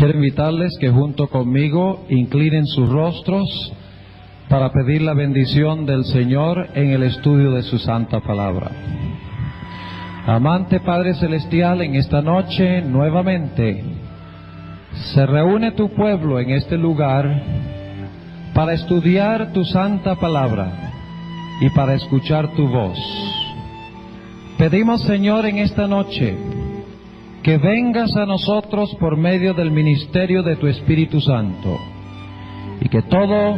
Quiero invitarles que junto conmigo inclinen sus rostros para pedir la bendición del Señor en el estudio de su santa palabra. Amante Padre Celestial, en esta noche nuevamente se reúne tu pueblo en este lugar para estudiar tu santa palabra y para escuchar tu voz. Pedimos, Señor, en esta noche que vengas a nosotros por medio del ministerio de tu Espíritu Santo y que todo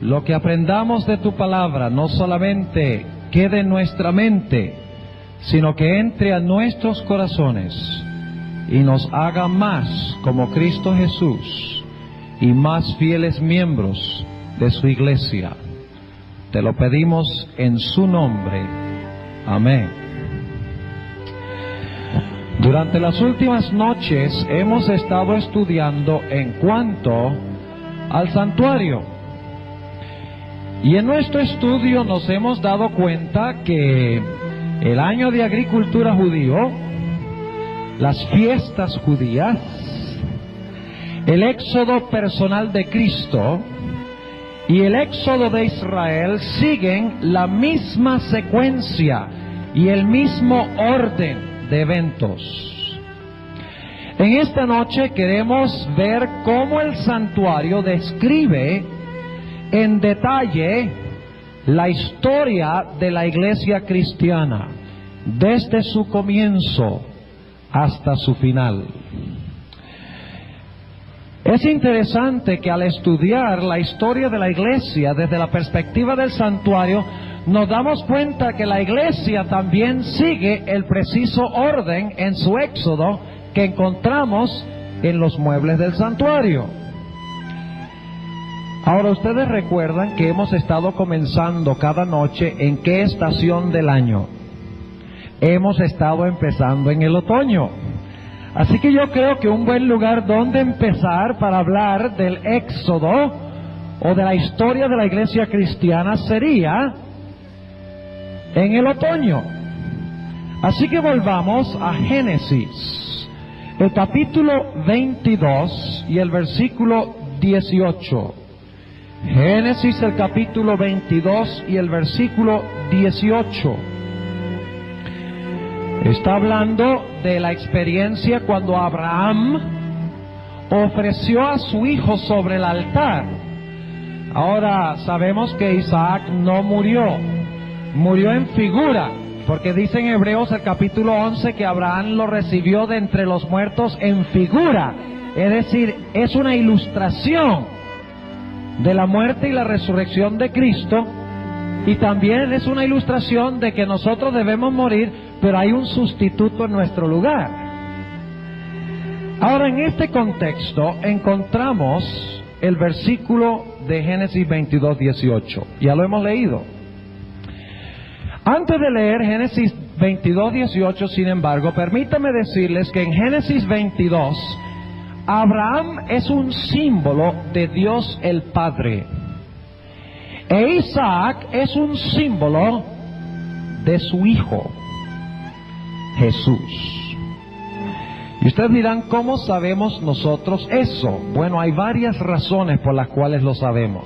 lo que aprendamos de tu palabra no solamente quede en nuestra mente, sino que entre a nuestros corazones y nos haga más como Cristo Jesús y más fieles miembros de su iglesia. Te lo pedimos en su nombre. Amén. Durante las últimas noches hemos estado estudiando en cuanto al santuario. Y en nuestro estudio nos hemos dado cuenta que el año de agricultura judío, las fiestas judías, el éxodo personal de Cristo y el éxodo de Israel siguen la misma secuencia y el mismo orden de eventos. En esta noche queremos ver cómo el santuario describe en detalle la historia de la iglesia cristiana, desde su comienzo hasta su final. Es interesante que al estudiar la historia de la iglesia desde la perspectiva del santuario, nos damos cuenta que la iglesia también sigue el preciso orden en su éxodo que encontramos en los muebles del santuario. Ahora, ustedes recuerdan que hemos estado comenzando cada noche en qué estación del año. Hemos estado empezando en el otoño. Así que yo creo que un buen lugar donde empezar para hablar del éxodo o de la historia de la iglesia cristiana sería en el otoño. Así que volvamos a Génesis, el capítulo 22 y el versículo 18. Génesis, el capítulo 22 y el versículo 18. Está hablando de la experiencia cuando Abraham ofreció a su hijo sobre el altar. Ahora sabemos que Isaac no murió, murió en figura, porque dice en Hebreos el capítulo 11 que Abraham lo recibió de entre los muertos en figura, es decir, es una ilustración de la muerte y la resurrección de Cristo, y también es una ilustración de que nosotros debemos morir, pero hay un sustituto en nuestro lugar. Ahora, en este contexto encontramos el versículo de Génesis 22, 18. Ya lo hemos leído. Antes de leer Génesis 22, 18, sin embargo, permítame decirles que en Génesis 22, Abraham es un símbolo de Dios el Padre, e Isaac es un símbolo de su Hijo, Jesús. Y ustedes dirán, ¿cómo sabemos nosotros eso? Bueno, hay varias razones por las cuales lo sabemos.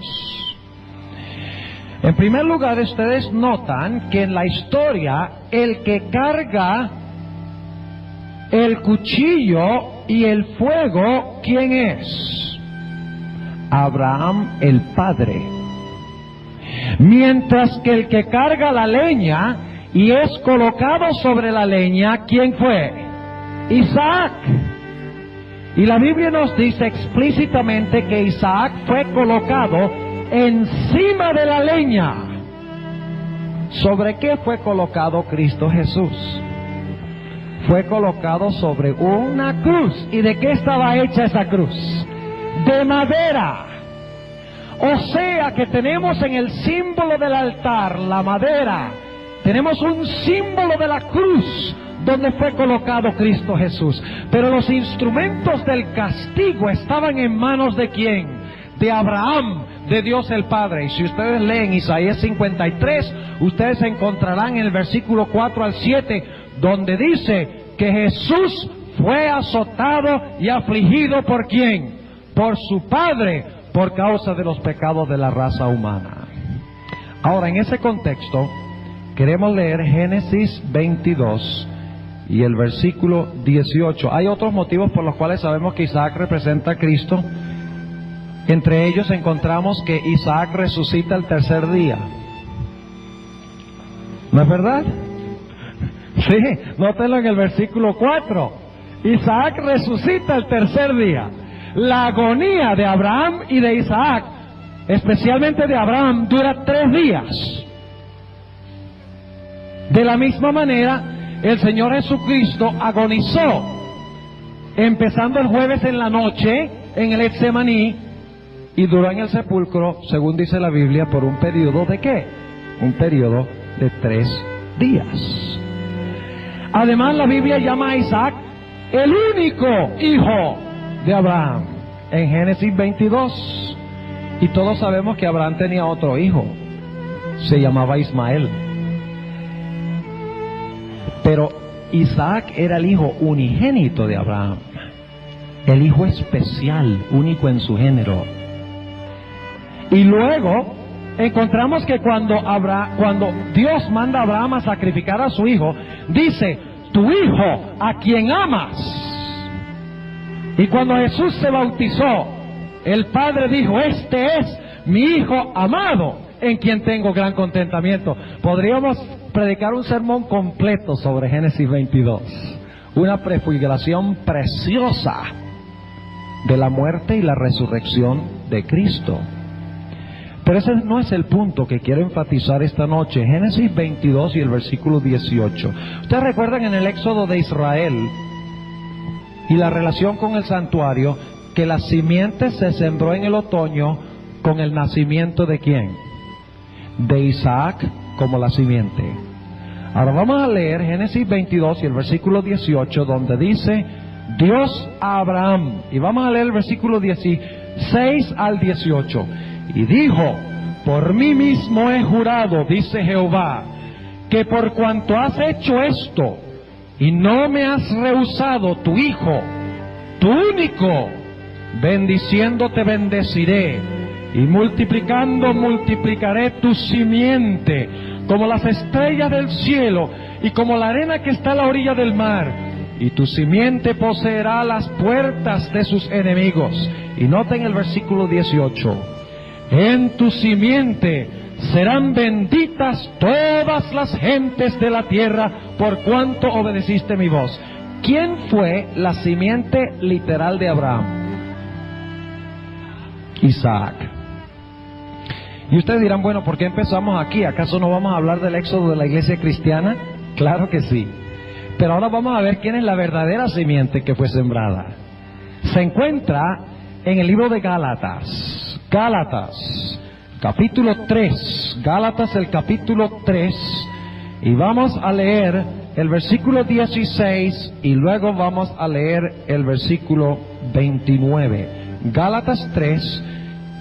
En primer lugar, ustedes notan que en la historia, el que carga el cuchillo y el fuego, ¿quién es? Abraham el Padre. Mientras que el que carga la leña y es colocado sobre la leña, ¿quién fue? Isaac. Y la Biblia nos dice explícitamente que Isaac fue colocado encima de la leña. ¿Sobre qué fue colocado Cristo Jesús? Fue colocado sobre una cruz. ¿Y de qué estaba hecha esa cruz? De madera. O sea que tenemos en el símbolo del altar, la madera, tenemos un símbolo de la cruz donde fue colocado Cristo Jesús. Pero los instrumentos del castigo estaban en manos ¿de quién? De Abraham, de Dios el Padre. Y si ustedes leen Isaías 53, ustedes encontrarán en el versículo 4 al 7, donde dice que Jesús fue azotado y afligido ¿por quién? Por su Padre, por causa de los pecados de la raza humana. Ahora, en ese contexto, queremos leer Génesis 22 y el versículo 18. Hay otros motivos por los cuales sabemos que Isaac representa a Cristo. Entre ellos encontramos que Isaac resucita el tercer día. ¿No es verdad? Sí, nótelo en el versículo 4. Isaac resucita el tercer día. La agonía de Abraham y de Isaac, especialmente de Abraham, dura 3 días. De la misma manera, el Señor Jesucristo agonizó, empezando el jueves en la noche, en el Getsemaní, y duró en el sepulcro, según dice la Biblia, por un periodo ¿de qué? Un periodo de 3 días. Además, la Biblia llama a Isaac el único hijo de Abraham, en Génesis 22. Y todos sabemos que Abraham tenía otro hijo, se llamaba Ismael. Pero Isaac era el hijo unigénito de Abraham, el hijo especial, único en su género. Y luego encontramos que cuando Dios manda a Abraham a sacrificar a su hijo, dice, tu hijo a quien amas. Y cuando Jesús se bautizó, el Padre dijo, este es mi hijo amado, en quien tengo gran contentamiento. Podríamos predicar un sermón completo sobre Génesis 22, una prefiguración preciosa de la muerte y la resurrección de Cristo. Pero ese no es el punto que quiero enfatizar esta noche. Génesis 22 y el versículo 18. Ustedes recuerdan en el éxodo de Israel y la relación con el santuario, que la simiente se sembró en el otoño con el nacimiento ¿de quién? De Isaac como la simiente. Ahora vamos a leer Génesis 22 y el versículo 18, donde dice Dios a Abraham. Y vamos a leer el versículo 16 al 18. Y dijo, por mí mismo he jurado, dice Jehová, que por cuanto has hecho esto, y no me has rehusado tu hijo, tu único, bendiciéndote bendeciré, y multiplicando multiplicaré tu simiente, como las estrellas del cielo, y como la arena que está a la orilla del mar, y tu simiente poseerá las puertas de sus enemigos. Y noten el versículo 18. En tu simiente serán benditas todas las gentes de la tierra, por cuanto obedeciste mi voz. ¿Quién fue la simiente literal de Abraham? Isaac. Y ustedes dirán, bueno, ¿por qué empezamos aquí? ¿Acaso no vamos a hablar del éxodo de la iglesia cristiana? Claro que sí. Pero ahora vamos a ver quién es la verdadera simiente que fue sembrada. Se encuentra en el libro de Gálatas. Gálatas, capítulo 3. Gálatas, el capítulo 3. Y vamos a leer el versículo 16 y luego vamos a leer el versículo 29. Gálatas 3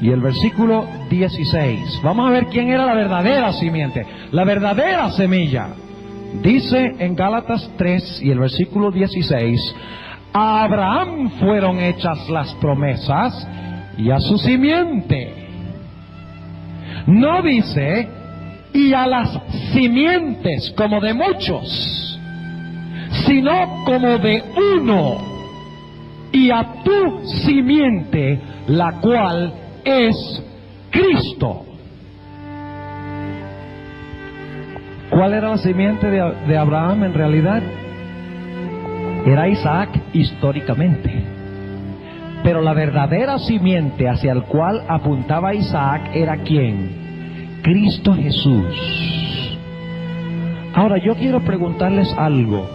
y el versículo 16. Vamos a ver quién era la verdadera simiente, la verdadera semilla. Dice en Gálatas 3 y el versículo 16, a Abraham fueron hechas las promesas y a su simiente. No dice y a las simientes como de muchos, sino como de uno, y a tu simiente, la cual es Cristo. ¿Cuál era la simiente de Abraham en realidad? Era Isaac históricamente. Pero la verdadera simiente hacia el cual apuntaba Isaac era ¿quién? Cristo Jesús. Ahora yo quiero preguntarles algo.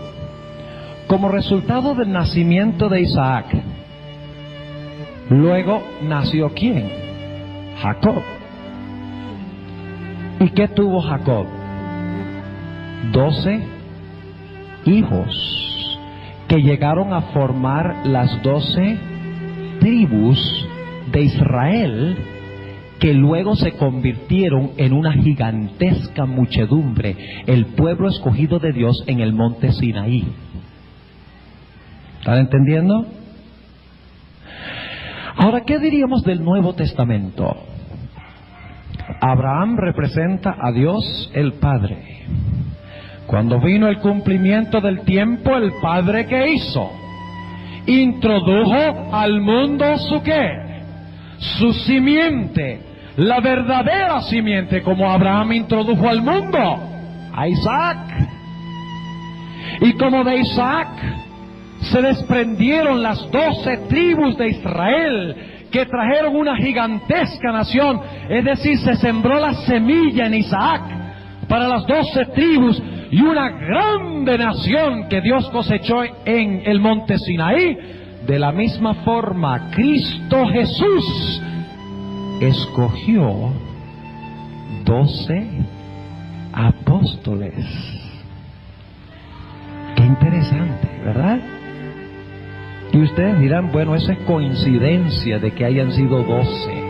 Como resultado del nacimiento de Isaac, luego nació ¿quién? Jacob. ¿Y qué tuvo Jacob? 12 hijos que llegaron a formar las 12 tribus de Israel, que luego se convirtieron en una gigantesca muchedumbre, el pueblo escogido de Dios en el monte Sinaí. ¿Están entendiendo? Ahora, ¿qué diríamos del Nuevo Testamento? Abraham representa a Dios el Padre. Cuando vino el cumplimiento del tiempo, el Padre, ¿qué hizo? Introdujo al mundo su ¿qué? Su simiente, la verdadera simiente, como Abraham introdujo al mundo a Isaac. Y como de Isaac se desprendieron las 12 tribus de Israel, que trajeron una gigantesca nación, es decir, se sembró la semilla en Isaac para las 12 tribus y una grande nación que Dios cosechó en el monte Sinaí. De la misma forma, Cristo Jesús escogió 12 apóstoles. Qué interesante, ¿verdad? Y ustedes dirán, bueno, eso es coincidencia de que hayan sido 12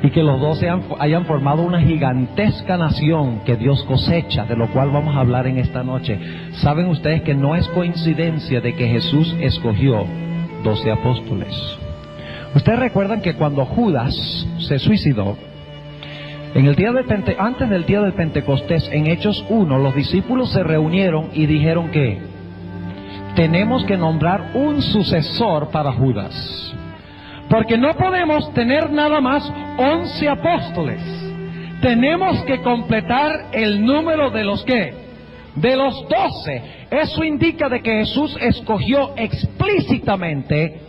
y que los 12 hayan formado una gigantesca nación que Dios cosecha, de lo cual vamos a hablar en esta noche. ¿Saben ustedes que no es coincidencia de que Jesús escogió 12 apóstoles? Ustedes recuerdan que cuando Judas se suicidó, en el día antes del día del Pentecostés, en Hechos 1, los discípulos se reunieron y dijeron que tenemos que nombrar un sucesor para Judas, porque no podemos tener nada más 11 apóstoles. Tenemos que completar el número de los ¿qué? De los 12. Eso indica de que Jesús escogió explícitamente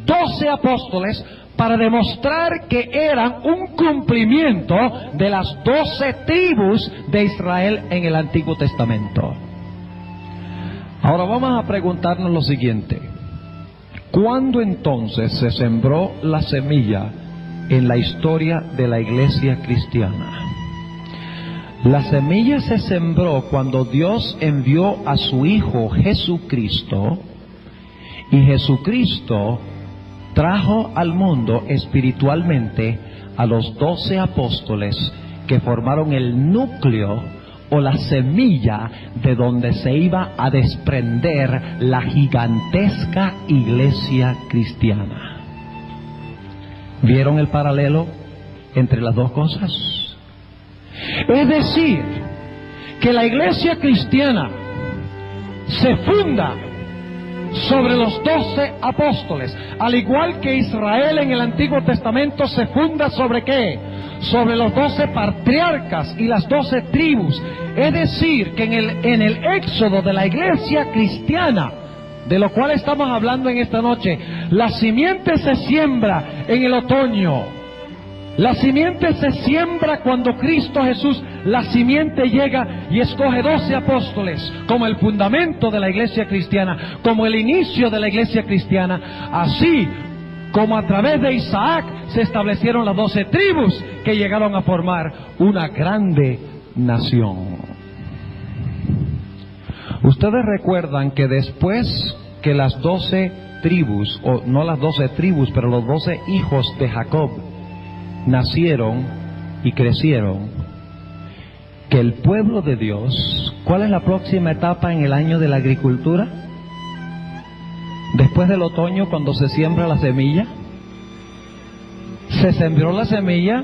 12 apóstoles para demostrar que eran un cumplimiento de las 12 tribus de Israel en el Antiguo Testamento. Ahora vamos a preguntarnos lo siguiente: ¿cuándo entonces se sembró la semilla en la historia de la iglesia cristiana? La semilla se sembró cuando Dios envió a su Hijo Jesucristo, y Jesucristo trajo al mundo espiritualmente a los 12 apóstoles que formaron el núcleo o la semilla de donde se iba a desprender la gigantesca iglesia cristiana. ¿Vieron el paralelo entre las dos cosas? Es decir, que la iglesia cristiana se funda sobre los 12 apóstoles, al igual que Israel en el Antiguo Testamento se funda ¿sobre qué? Sobre los 12 patriarcas y las 12 tribus. Es decir, que en el éxodo de la iglesia cristiana, de lo cual estamos hablando en esta noche, la simiente se siembra en el otoño. La simiente se siembra cuando Cristo Jesús, la simiente llega y escoge 12 apóstoles como el fundamento de la iglesia cristiana, como el inicio de la iglesia cristiana. Así como a través de Isaac se establecieron las 12 tribus que llegaron a formar una grande nación. Ustedes recuerdan que después que las 12 tribus, o no las 12 tribus, pero los 12 hijos de Jacob nacieron y crecieron, que el pueblo de Dios, ¿cuál es la próxima etapa en el año de la agricultura? Después del otoño, cuando se siembra la semilla, se sembró la semilla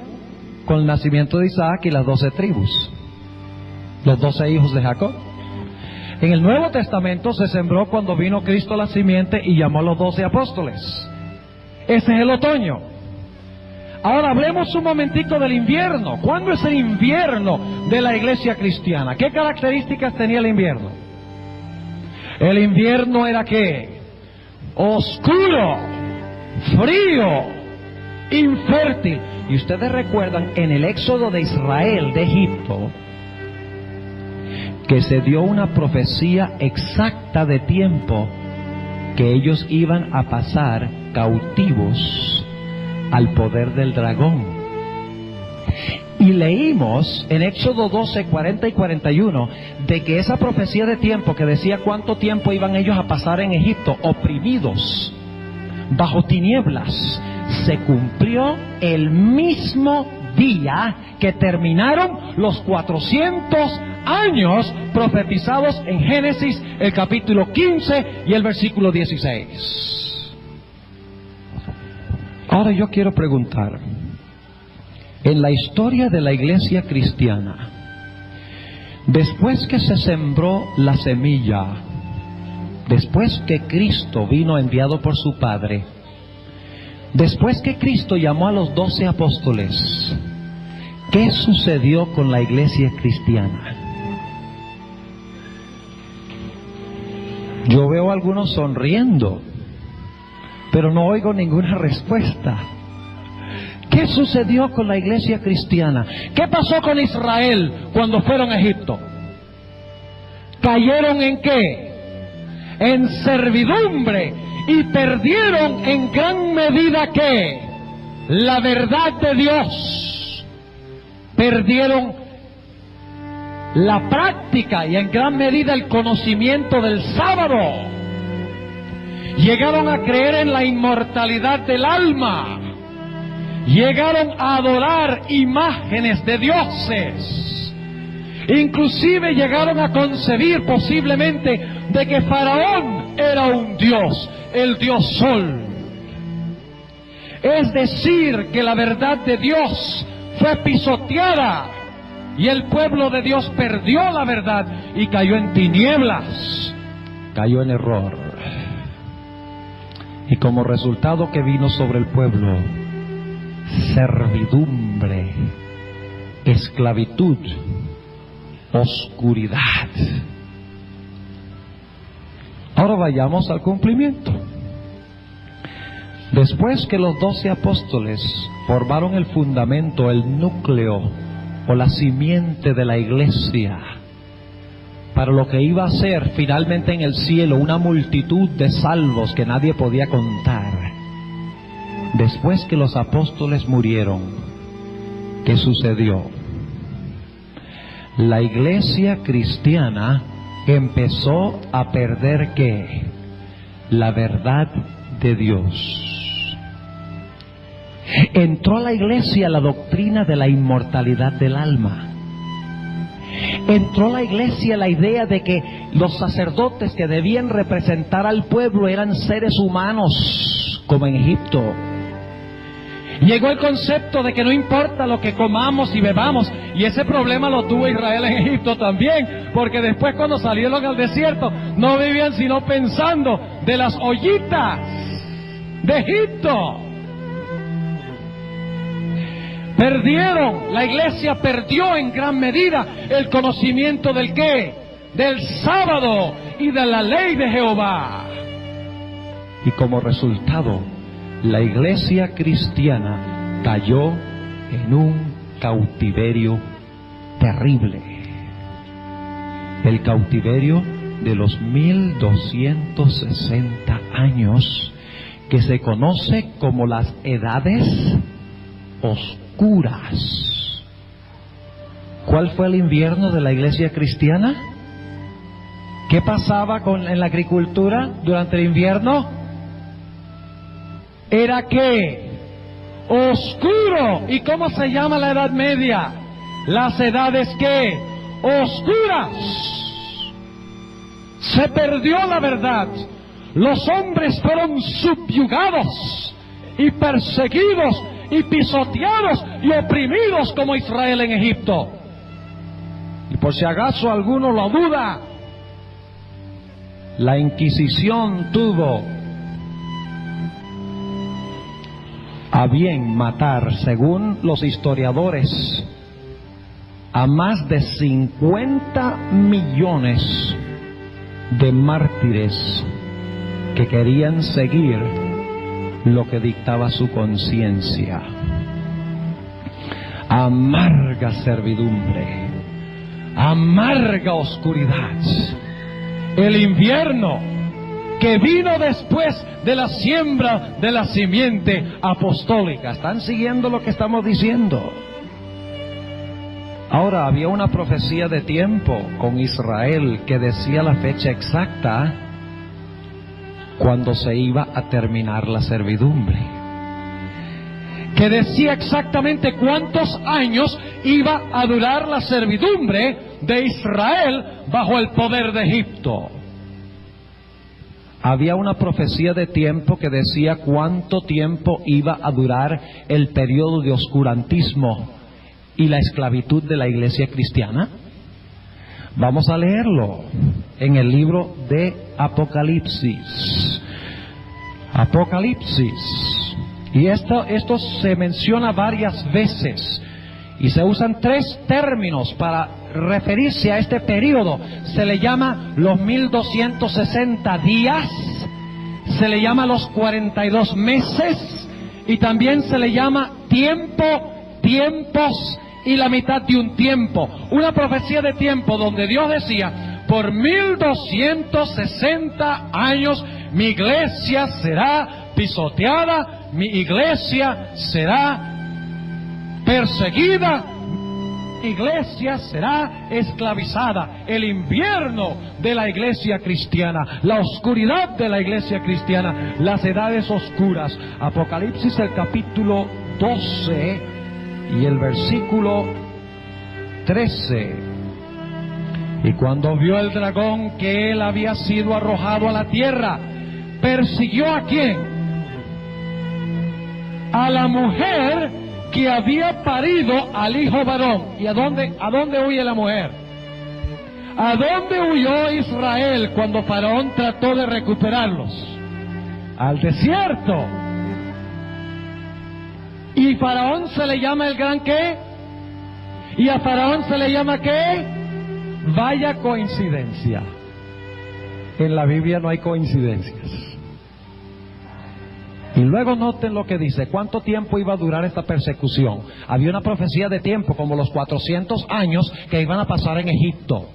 con el nacimiento de Isaac y las 12 tribus, los 12 hijos de Jacob. En el Nuevo Testamento se sembró cuando vino Cristo la simiente y llamó a los 12 apóstoles. Ese es el otoño. Ahora hablemos un momentico del invierno. ¿Cuándo es el invierno de la iglesia cristiana? ¿Qué características tenía el invierno? El invierno era ¿qué? Oscuro, frío, infértil. Y ustedes recuerdan en el éxodo de Israel de Egipto que se dio una profecía exacta de tiempo que ellos iban a pasar cautivos al poder del dragón. Y leímos en Éxodo 12, 40 y 41 de que esa profecía de tiempo que decía cuánto tiempo iban ellos a pasar en Egipto oprimidos bajo tinieblas, se cumplió el mismo día que terminaron los 400 años profetizados en Génesis, el capítulo 15 y el versículo 16. Ahora yo quiero preguntar, en la historia de la iglesia cristiana, después que se sembró la semilla, después que Cristo vino enviado por su Padre, después que Cristo llamó a los 12 apóstoles, ¿qué sucedió con la iglesia cristiana? Yo veo a algunos sonriendo, pero no oigo ninguna respuesta. ¿Qué sucedió con la iglesia cristiana? ¿Qué pasó con Israel cuando fueron a Egipto? ¿Cayeron en qué? En servidumbre, y perdieron en gran medida ¿qué? La verdad de Dios. Perdieron la práctica y en gran medida el conocimiento del sábado. Llegaron a creer en la inmortalidad del alma. Llegaron a adorar imágenes de dioses. Inclusive llegaron a concebir posiblemente de que Faraón era un dios, el dios Sol. Es decir, que la verdad de Dios fue pisoteada y el pueblo de Dios perdió la verdad y cayó en tinieblas, cayó en error. Y como resultado que vino sobre el pueblo, servidumbre, esclavitud, oscuridad. Ahora vayamos al cumplimiento. Después que los 12 apóstoles formaron el fundamento, el núcleo o la simiente de la iglesia, para lo que iba a ser finalmente en el cielo una multitud de salvos que nadie podía contar. Después que los apóstoles murieron, ¿qué sucedió? La iglesia cristiana empezó a perder ¿qué? La verdad de Dios. Entró a la iglesia la doctrina de la inmortalidad del alma. Entró a la iglesia la idea de que los sacerdotes que debían representar al pueblo eran seres humanos, como en Egipto. Llegó el concepto de que no importa lo que comamos y bebamos, y ese problema lo tuvo Israel en Egipto también, porque después cuando salieron al desierto no vivían sino pensando de las ollitas de Egipto. Perdieron, la iglesia perdió en gran medida el conocimiento del qué, del sábado y de la ley de Jehová. Y como resultado, la iglesia cristiana cayó en un cautiverio terrible. El cautiverio de los 1260 años, que se conoce como las edades oscuras. ¿Cuál fue el invierno de la iglesia cristiana? ¿Qué pasaba en la agricultura durante el invierno? Era que oscuro. ¿Y cómo se llama la Edad Media? Las edades que oscuras. Se perdió la verdad. Los hombres fueron subyugados y perseguidos y pisoteados y oprimidos como Israel en Egipto. Y por si acaso alguno lo duda, la Inquisición tuvo a bien matar, según los historiadores, a más de 50 millones de mártires que querían seguir lo que dictaba su conciencia. Amarga servidumbre, amarga oscuridad. El invierno que vino después de la siembra de la simiente apostólica. ¿Están siguiendo lo que estamos diciendo? Ahora, había una profecía de tiempo con Israel que decía la fecha exacta cuando se iba a terminar la servidumbre, que decía exactamente cuántos años iba a durar la servidumbre de Israel bajo el poder de Egipto. Había una profecía de tiempo que decía cuánto tiempo iba a durar el periodo de oscurantismo y la esclavitud de la iglesia cristiana. Vamos a leerlo en el libro de Apocalipsis. Apocalipsis. Y esto se menciona varias veces. Y se usan 3 términos para referirse a este periodo. Se le llama los 1260 días, se le llama los 42 meses, y también se le llama tiempo, tiempos y la mitad de un tiempo. Una profecía de tiempo donde Dios decía: por 1260 años mi iglesia será pisoteada, mi iglesia será perseguida, mi iglesia será esclavizada. El invierno de la iglesia cristiana, la oscuridad de la iglesia cristiana, las edades oscuras. Apocalipsis, el capítulo 12 y el versículo 13. Y cuando vio el dragón que él había sido arrojado a la tierra, persiguió ¿a quién? A la mujer que había parido al hijo varón. ¿Y a dónde huye la mujer? ¿A dónde huyó Israel cuando Faraón trató de recuperarlos? Al desierto. ¿Y Faraón se le llama el gran qué? ¿Y a Faraón se le llama qué? Vaya coincidencia. En la Biblia no hay coincidencias. Y luego noten lo que dice: ¿cuánto tiempo iba a durar esta persecución? Había una profecía de tiempo, como los 400 años que iban a pasar en Egipto.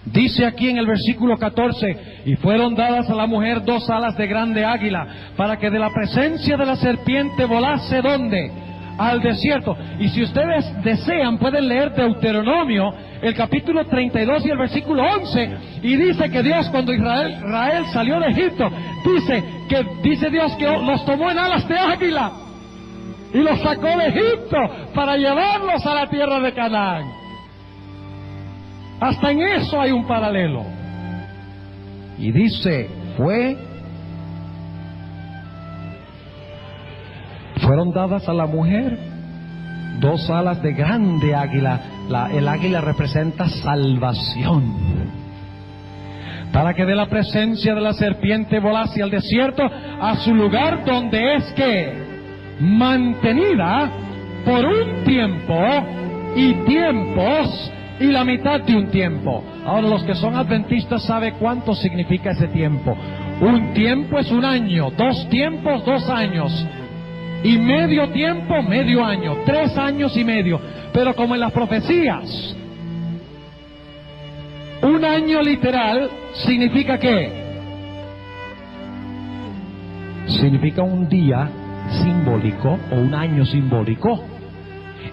Dice aquí en el versículo 14: y fueron dadas a la mujer 2 alas de grande águila, para que de la presencia de la serpiente volase, ¿dónde? Al desierto. Y si ustedes desean pueden leer Deuteronomio, el capítulo 32 y el versículo 11, y dice que Dios, cuando Israel salió de Egipto, dice Dios que los tomó en alas de águila y los sacó de Egipto para llevarlos a la tierra de Canaán. Hasta en eso hay un paralelo. Y dice: fueron dadas a la mujer 2 alas de grande águila. El águila representa salvación. Para que de la presencia de la serpiente volase al desierto, a su lugar donde es que mantenida por un tiempo y tiempos y la mitad de un tiempo. Ahora, los que son adventistas saben cuánto significa ese tiempo. Un tiempo es un año, 2 tiempos, 2 años, y medio tiempo, medio año, 3 años y medio. Pero como en las profecías, un año literal significa ¿qué? Significa un día simbólico o un año simbólico.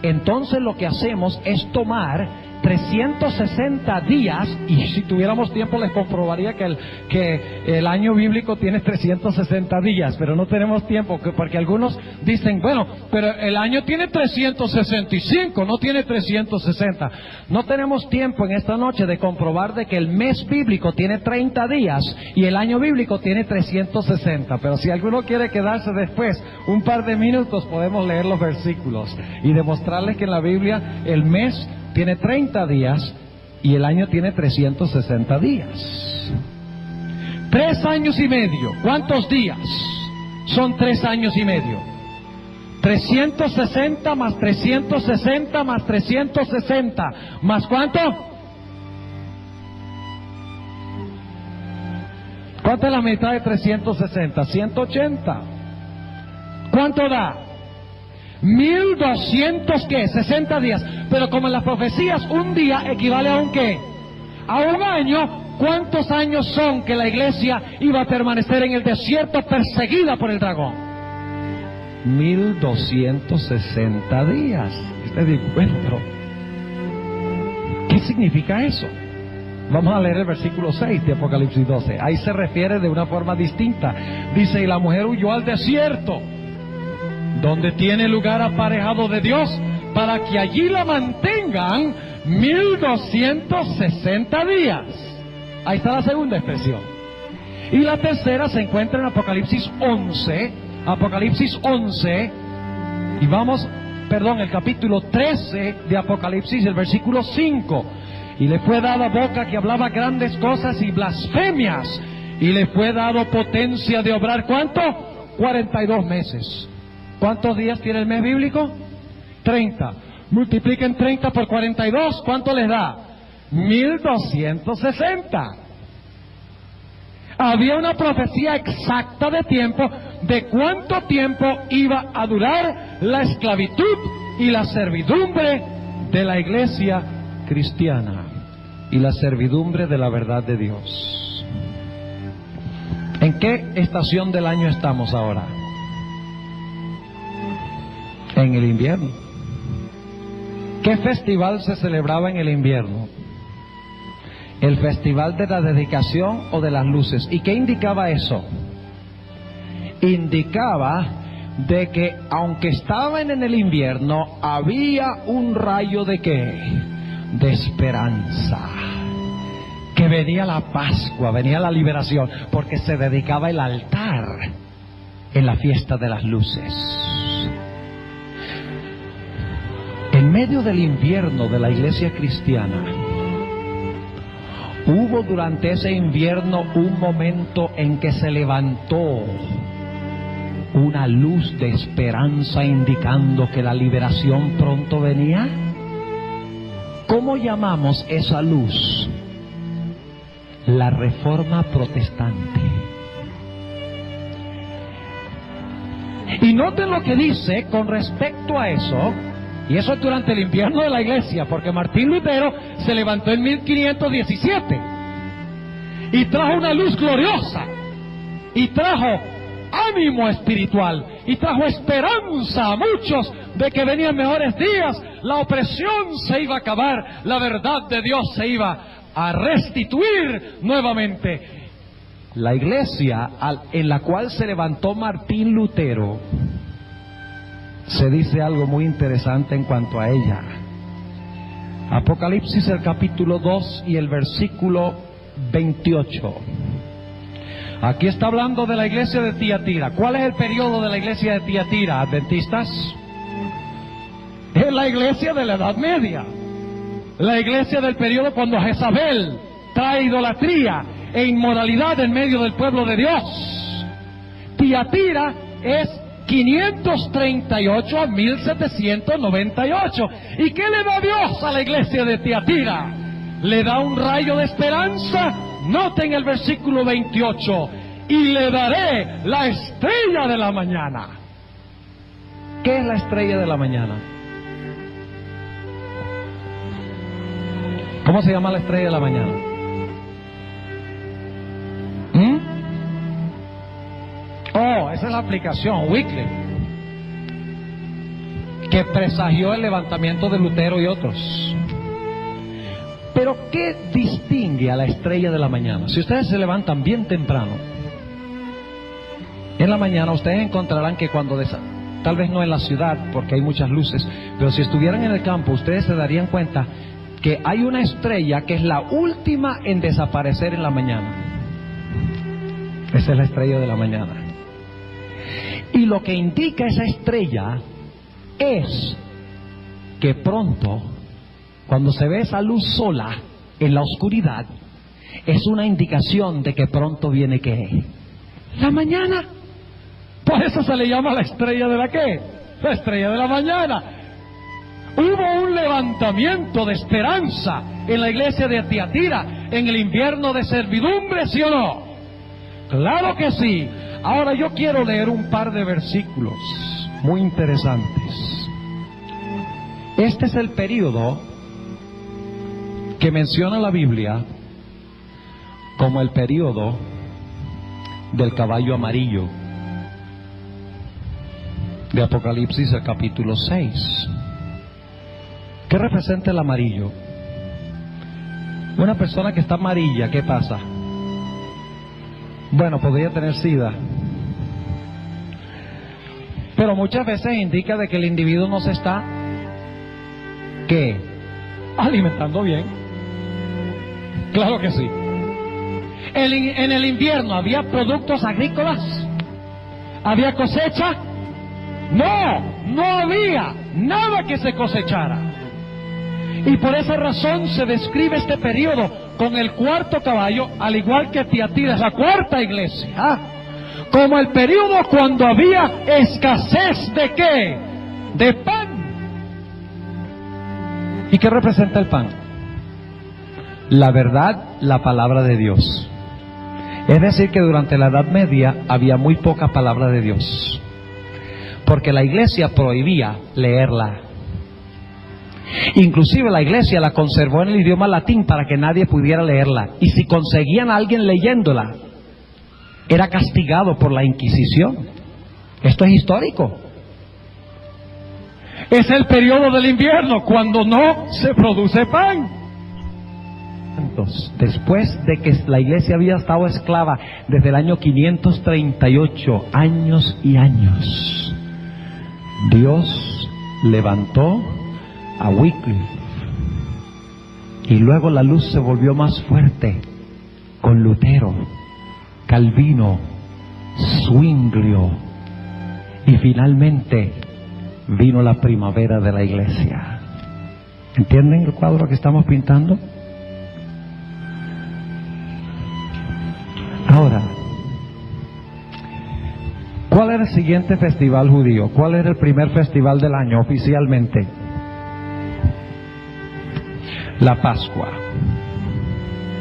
Entonces lo que hacemos es tomar 360 días, y si tuviéramos tiempo les comprobaría que el año bíblico tiene 360 días, pero no tenemos tiempo, porque algunos dicen, bueno, pero el año tiene 365, no tiene 360. No tenemos tiempo en esta noche de comprobar de que el mes bíblico tiene 30 días y el año bíblico tiene 360, pero si alguno quiere quedarse después un par de minutos, podemos leer los versículos y demostrarles que en la Biblia el mes tiene 30 días y el año tiene 360 días. 3 años y medio. ¿Cuántos días? Son 3 años y medio. 360 más 360 más 360. ¿Más cuánto? ¿Cuánto es la mitad de 360? 180. ¿Cuánto da? 1200 ¿qué? 60 días. Pero como en las profecías un día equivale a un ¿qué? A un año. ¿Cuántos años son que la iglesia iba a permanecer en el desierto perseguida por el dragón? 1260 días. Usted dice, bueno, pero ¿qué significa eso? Vamos a leer el versículo 6 de Apocalipsis 12. Ahí se refiere de una forma distinta. Dice, y la mujer huyó al desierto, donde tiene lugar aparejado de Dios, para que allí la mantengan 1260 días. Ahí está la segunda expresión. Y la tercera se encuentra en Apocalipsis 11, y el capítulo 13 de Apocalipsis, el versículo 5. Y le fue dada boca que hablaba grandes cosas y blasfemias, y le fue dado potencia de obrar, ¿cuánto? 42 meses. ¿Cuántos días tiene el mes bíblico? 30. Multipliquen 30 por 42, ¿cuánto les da? 1260. Había una profecía exacta de tiempo, de cuánto tiempo iba a durar la esclavitud y la servidumbre de la iglesia cristiana y la servidumbre de la verdad de Dios. ¿En qué estación del año estamos ahora? En el invierno. ¿Qué festival se celebraba en el invierno? El festival de la dedicación o de las luces. ¿Y qué indicaba eso? Indicaba de que aunque estaban en el invierno, había un rayo de ¿qué? De esperanza. Que venía la Pascua, venía la liberación, porque se dedicaba el altar en la fiesta de las luces. En medio del invierno de la iglesia cristiana, hubo durante ese invierno un momento en que se levantó una luz de esperanza indicando que la liberación pronto venía. ¿Cómo llamamos esa luz? La Reforma Protestante. Y noten lo que dice con respecto a eso. Y eso es durante el invierno de la iglesia, porque Martín Lutero se levantó en 1517 y trajo una luz gloriosa, y trajo ánimo espiritual, y trajo esperanza a muchos de que venían mejores días. La opresión se iba a acabar, la verdad de Dios se iba a restituir nuevamente. La iglesia en la cual se levantó Martín Lutero, se dice algo muy interesante en cuanto a ella. Apocalipsis, el capítulo 2 y el versículo 28. Aquí está hablando de la iglesia de Tiatira. ¿Cuál es el periodo de la iglesia de Tiatira, adventistas? Es la iglesia de la Edad Media. La iglesia del periodo cuando Jezabel trae idolatría e inmoralidad en medio del pueblo de Dios. Tiatira es 538 a 1798. ¿Y qué le da Dios a la iglesia de Tiatira? Le da un rayo de esperanza. Noten el versículo 28. Y le daré la estrella de la mañana. ¿Qué es la estrella de la mañana? ¿Cómo se llama la estrella de la mañana? Oh, esa es la aplicación, Wycliffe, que presagió el levantamiento de Lutero y otros. Pero ¿qué distingue a la estrella de la mañana? Si ustedes se levantan bien temprano, en la mañana ustedes encontrarán que cuando tal vez no en la ciudad, porque hay muchas luces, pero si estuvieran en el campo, ustedes se darían cuenta que hay una estrella que es la última en desaparecer en la mañana. Esa es la estrella de la mañana. Y lo que indica esa estrella es que pronto, cuando se ve esa luz sola en la oscuridad, es una indicación de que pronto viene ¿qué? La mañana. Por eso se le llama la estrella de la ¿qué? La estrella de la mañana. Hubo un levantamiento de esperanza en la iglesia de Tiatira en el invierno de servidumbre, ¿sí o no? Claro que sí. Ahora yo quiero leer un par de versículos muy interesantes. Este es el período que menciona la Biblia como el período del caballo amarillo de Apocalipsis, el capítulo 6. ¿Qué representa el amarillo? Una persona que está amarilla, ¿qué pasa? Bueno, podría tener SIDA. Pero muchas veces indica de que el individuo no se está, ¿qué? alimentando bien. Claro que sí. En el invierno había productos agrícolas, había cosecha. No había nada que se cosechara. Y por esa razón se describe este periodo con el cuarto caballo, al igual que Tiatira, la cuarta iglesia, como el periodo cuando había escasez ¿de qué? De pan. ¿Y qué representa el pan? La verdad, la palabra de Dios. Es decir, que durante la Edad Media había muy poca palabra de Dios, porque la iglesia prohibía leerla. Inclusive la iglesia la conservó en el idioma latín para que nadie pudiera leerla, y si conseguían a alguien leyéndola, era castigado por la Inquisición. Esto es histórico. Es el periodo del invierno cuando no se produce pan. Entonces, después de que la iglesia había estado esclava desde el año 538, años y años, Dios levantó a Wycliffe, y luego la luz se volvió más fuerte con Lutero, Calvino, Zwinglio, y finalmente vino la primavera de la iglesia. ¿Entienden el cuadro que estamos pintando? Ahora, ¿cuál era el siguiente festival judío? ¿Cuál era el primer festival del año oficialmente? La Pascua.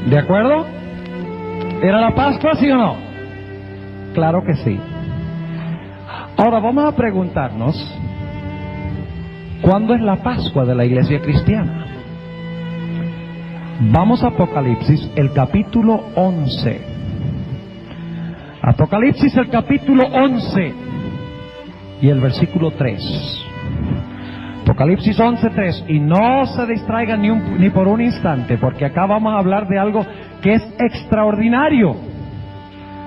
¿De acuerdo? ¿Era la Pascua, sí o no? Claro que sí. Ahora vamos a preguntarnos, ¿cuándo es la Pascua de la iglesia cristiana? Vamos a Apocalipsis, el capítulo 11. Apocalipsis, el capítulo 11 y el versículo 3. Apocalipsis 11:3. Y no se distraigan ni por un instante, porque acá vamos a hablar de algo que es extraordinario.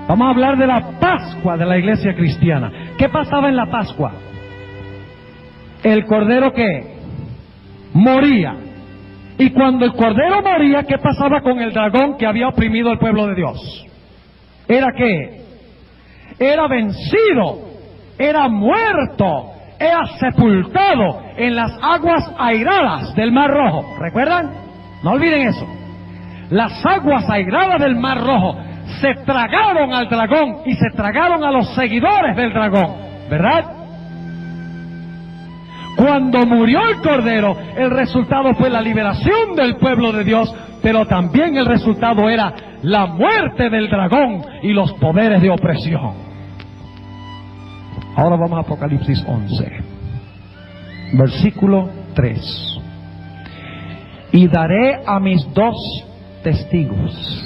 Vamos a hablar de la Pascua de la iglesia cristiana. ¿Qué pasaba en la Pascua? El cordero que moría. Y cuando el cordero moría, ¿qué pasaba con el dragón que había oprimido al pueblo de Dios? ¿Era qué? Era vencido, era muerto, era sepultado en las aguas airadas del Mar Rojo. ¿Recuerdan? No olviden eso. Las aguas airadas del Mar Rojo se tragaron al dragón y se tragaron a los seguidores del dragón, ¿verdad? Cuando murió el cordero, el resultado fue la liberación del pueblo de Dios, pero también el resultado era la muerte del dragón y los poderes de opresión. Ahora vamos a Apocalipsis 11, versículo 3. Y daré a mis 2 testigos,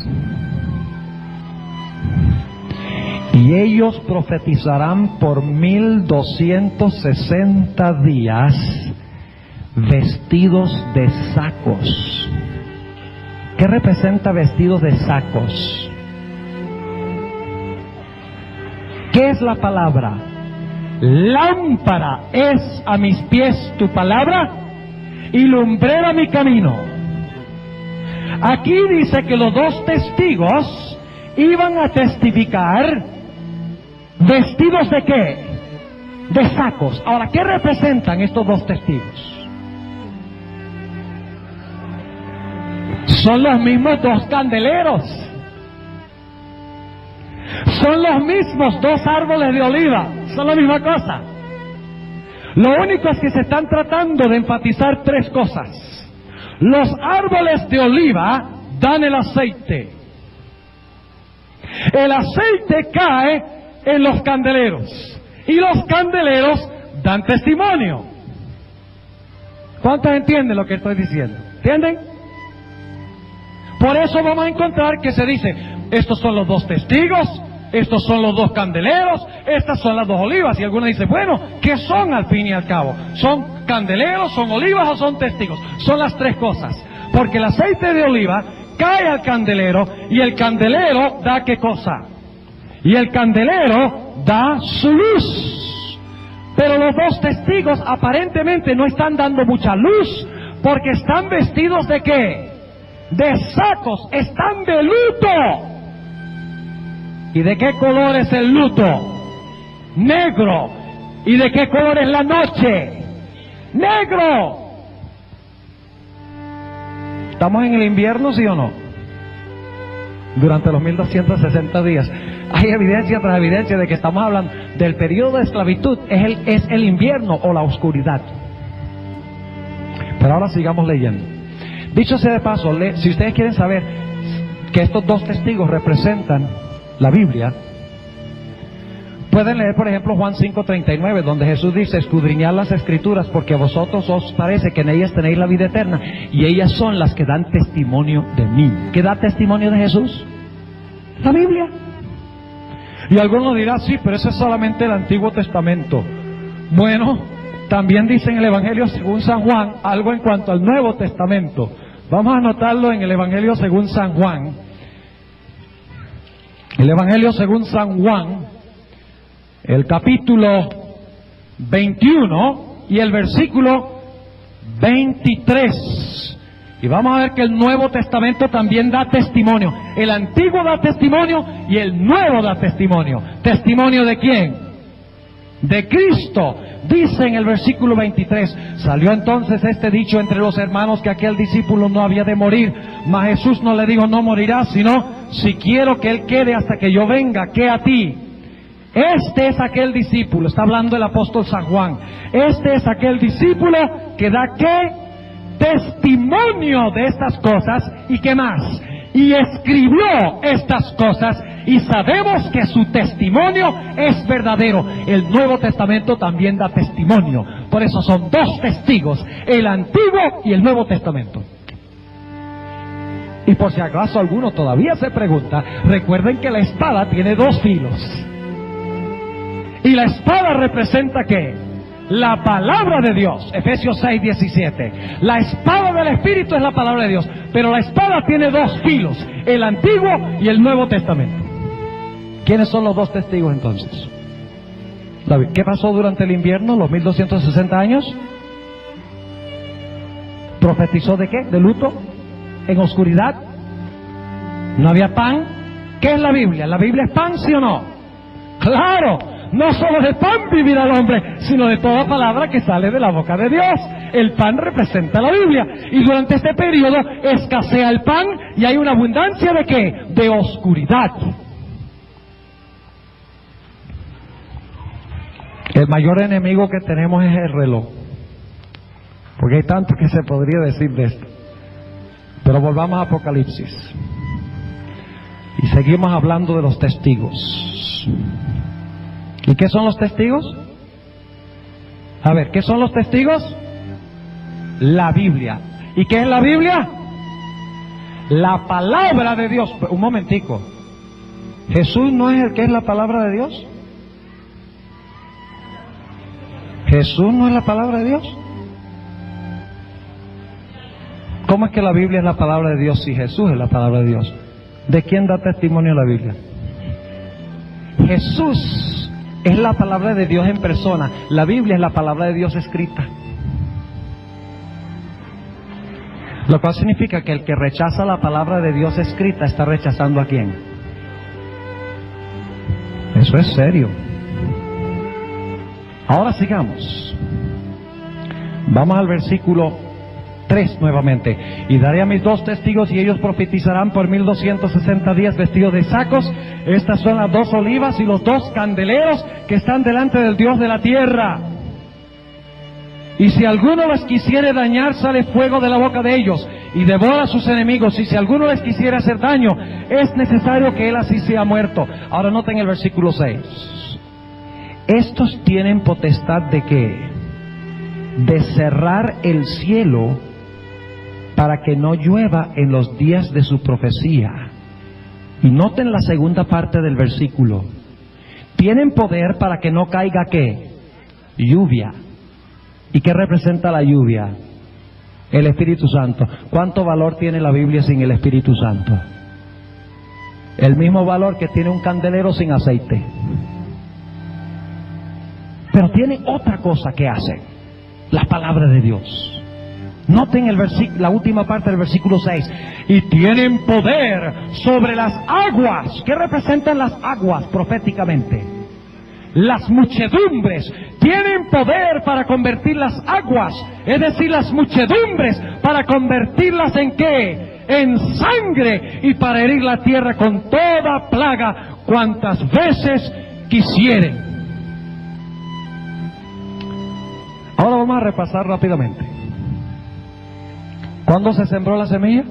y ellos profetizarán por 1260 días, vestidos de sacos. ¿Qué representa vestidos de sacos? ¿Qué es la palabra? Lámpara es a mis pies tu palabra y lumbrera mi camino. Aquí dice que los 2 testigos iban a testificar vestidos de qué? De sacos. Ahora, ¿qué representan estos 2 testigos? Son los mismos 2 candeleros. Son los mismos 2 árboles de oliva. Son la misma cosa. Lo único es que se están tratando de enfatizar 3 cosas. Los árboles de oliva dan el aceite. El aceite cae en los candeleros. Y los candeleros dan testimonio. ¿Cuántos entienden lo que estoy diciendo? ¿Entienden? Por eso vamos a encontrar que se dice, estos son los 2 testigos, estos son los 2 candeleros, estas son las 2 olivas. Y algunos dicen, bueno, ¿qué son al fin y al cabo? ¿Son candeleros, son olivas o son testigos? Son las 3 cosas. Porque el aceite de oliva cae al candelero y el candelero da ¿qué cosa? Y el candelero da su luz. Pero los 2 testigos aparentemente no están dando mucha luz, porque están vestidos ¿de qué? De sacos, están de luto. ¿Y de qué color es el luto? Negro. ¿Y de qué color es la noche? Negro. ¿Estamos en el invierno, sí o no? Durante los 1260 días. Hay evidencia tras evidencia de que estamos hablando del periodo de esclavitud. Es el invierno o la oscuridad. Pero ahora sigamos leyendo. Dicho sea de paso, si ustedes quieren saber que estos dos testigos representan la Biblia, pueden leer por ejemplo Juan 5:39, donde Jesús dice: escudriñad las Escrituras, porque a vosotros os parece que en ellas tenéis la vida eterna, y ellas son las que dan testimonio de mí. ¿Qué da testimonio de Jesús? La Biblia. Y algunos dirán: sí, pero eso es solamente el Antiguo Testamento. Bueno, también dice en el Evangelio según San Juan algo en cuanto al Nuevo Testamento. Vamos a anotarlo en el Evangelio según San Juan. El Evangelio según San Juan, el capítulo 21 y el versículo 23. Y vamos a ver que el Nuevo Testamento también da testimonio. El Antiguo da testimonio y el Nuevo da testimonio. ¿Testimonio de quién? De Cristo. Dice en el versículo 23: salió entonces este dicho entre los hermanos, que aquel discípulo no había de morir. Mas Jesús no le dijo: no morirás, sino: si quiero que él quede hasta que yo venga, ¿qué a ti? Este es aquel discípulo, está hablando el apóstol San Juan. Este es aquel discípulo que da ¿qué? Testimonio de estas cosas. ¿Y qué más? Y escribió estas cosas, y sabemos que su testimonio es verdadero. El Nuevo Testamento también da testimonio. Por eso son dos testigos, el Antiguo y el Nuevo Testamento. Y por si acaso alguno todavía se pregunta, recuerden que la espada tiene dos filos. Y la espada representa ¿qué? La palabra de Dios. Efesios 6:17. La espada del Espíritu es la palabra de Dios. Pero la espada tiene dos filos, el Antiguo y el Nuevo Testamento. ¿Quiénes son los dos testigos entonces? ¿Qué pasó durante el invierno, los 1260 años? ¿Profetizó de qué? ¿De luto? ¿En oscuridad? ¿No había pan? ¿Qué es la Biblia? ¿La Biblia es pan, sí o no? ¡Claro! No solo de pan vivirá el hombre, sino de toda palabra que sale de la boca de Dios. El pan representa la Biblia. Y durante este periodo escasea el pan y hay una abundancia ¿de qué? De oscuridad. El mayor enemigo que tenemos es el reloj. Porque hay tanto que se podría decir de esto. Pero volvamos a Apocalipsis. Y seguimos hablando de los testigos. ¿Y qué son los testigos? A ver, ¿qué son los testigos? La Biblia. ¿Y qué es la Biblia? La palabra de Dios. Un momentico. ¿Jesús no es el que es la palabra de Dios? ¿Jesús no es la palabra de Dios? ¿Cómo es que la Biblia es la palabra de Dios si Jesús es la palabra de Dios? ¿De quién da testimonio la Biblia? Jesús es la palabra de Dios en persona. La Biblia es la palabra de Dios escrita. Lo cual significa que el que rechaza la palabra de Dios escrita está rechazando ¿a quién? Eso es serio. Ahora sigamos. Vamos al versículo 3 nuevamente. Y daré a mis dos testigos y ellos profetizarán por 1260 días vestidos de sacos. Estas son las dos olivas y los dos candeleros que están delante del Dios de la tierra. Y si alguno les quisiere dañar, sale fuego de la boca de ellos y devora a sus enemigos. Y si alguno les quisiere hacer daño, es necesario que él así sea muerto. Ahora noten el versículo 6. Estos tienen potestad ¿de qué? De cerrar el cielo para que no llueva en los días de su profecía. Y noten la segunda parte del versículo. Tienen poder para que no caiga ¿qué? Lluvia. ¿Y qué representa la lluvia? El Espíritu Santo. ¿Cuánto valor tiene la Biblia sin el Espíritu Santo? El mismo valor que tiene un candelero sin aceite. Pero tiene otra cosa que hace la palabra de Dios. Noten la última parte del versículo 6. Y tienen poder sobre las aguas. ¿Qué representan las aguas proféticamente? Las muchedumbres. Tienen poder para convertir las aguas, es decir, las muchedumbres, para convertirlas ¿en qué? En sangre, y para herir la tierra con toda plaga cuantas veces quisieren. Ahora vamos a repasar rápidamente. ¿Cuándo se sembró la semilla?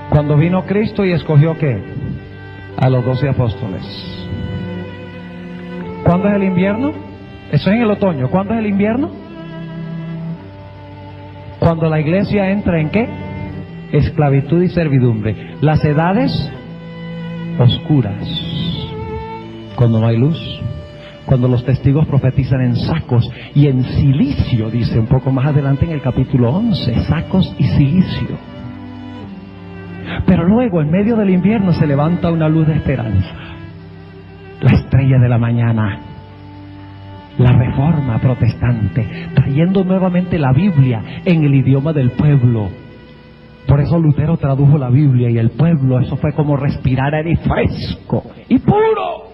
Cuando vino Cristo y escogió ¿qué? A los 12 apóstoles. ¿Cuándo es el invierno? Eso es en el otoño. ¿Cuándo es el invierno? Cuando la iglesia entra ¿en qué? Esclavitud y servidumbre. Las edades oscuras. Cuando no hay luz. Cuando los testigos profetizan en sacos y en silicio, dice un poco más adelante en el capítulo 11, sacos y silicio. Pero luego en medio del invierno se levanta una luz de esperanza. La estrella de la mañana, la reforma protestante, trayendo nuevamente la Biblia en el idioma del pueblo. Por eso Lutero tradujo la Biblia y el pueblo, eso fue como respirar aire fresco y puro.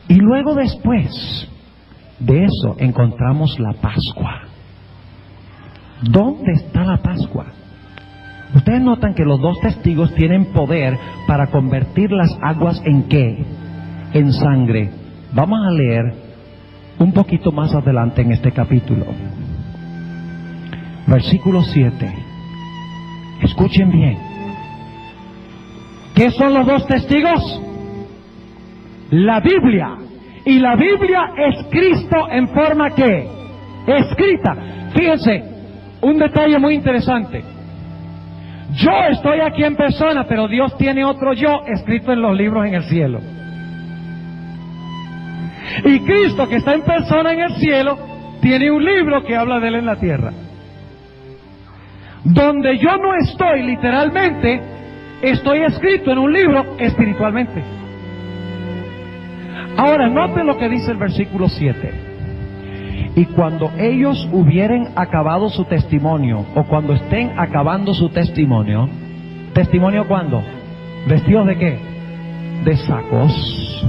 Y luego después de eso encontramos la Pascua. ¿Dónde está la Pascua? Ustedes notan que los dos testigos tienen poder para convertir las aguas ¿en qué? En sangre. Vamos a leer un poquito más adelante en este capítulo. Versículo 7. Escuchen bien. ¿Qué son los dos testigos? La Biblia. Y la Biblia es Cristo en forma ¿qué? Escrita. Fíjense, un detalle muy interesante. Yo estoy aquí en persona, pero Dios tiene otro yo escrito en los libros en el cielo. Y Cristo, que está en persona en el cielo, tiene un libro que habla de Él en la tierra. Donde yo no estoy literalmente, estoy escrito en un libro espiritualmente. Ahora, noten lo que dice el versículo 7. Y cuando ellos hubieren acabado su testimonio, o cuando estén acabando su testimonio, ¿testimonio cuándo? ¿Vestidos de qué? De sacos.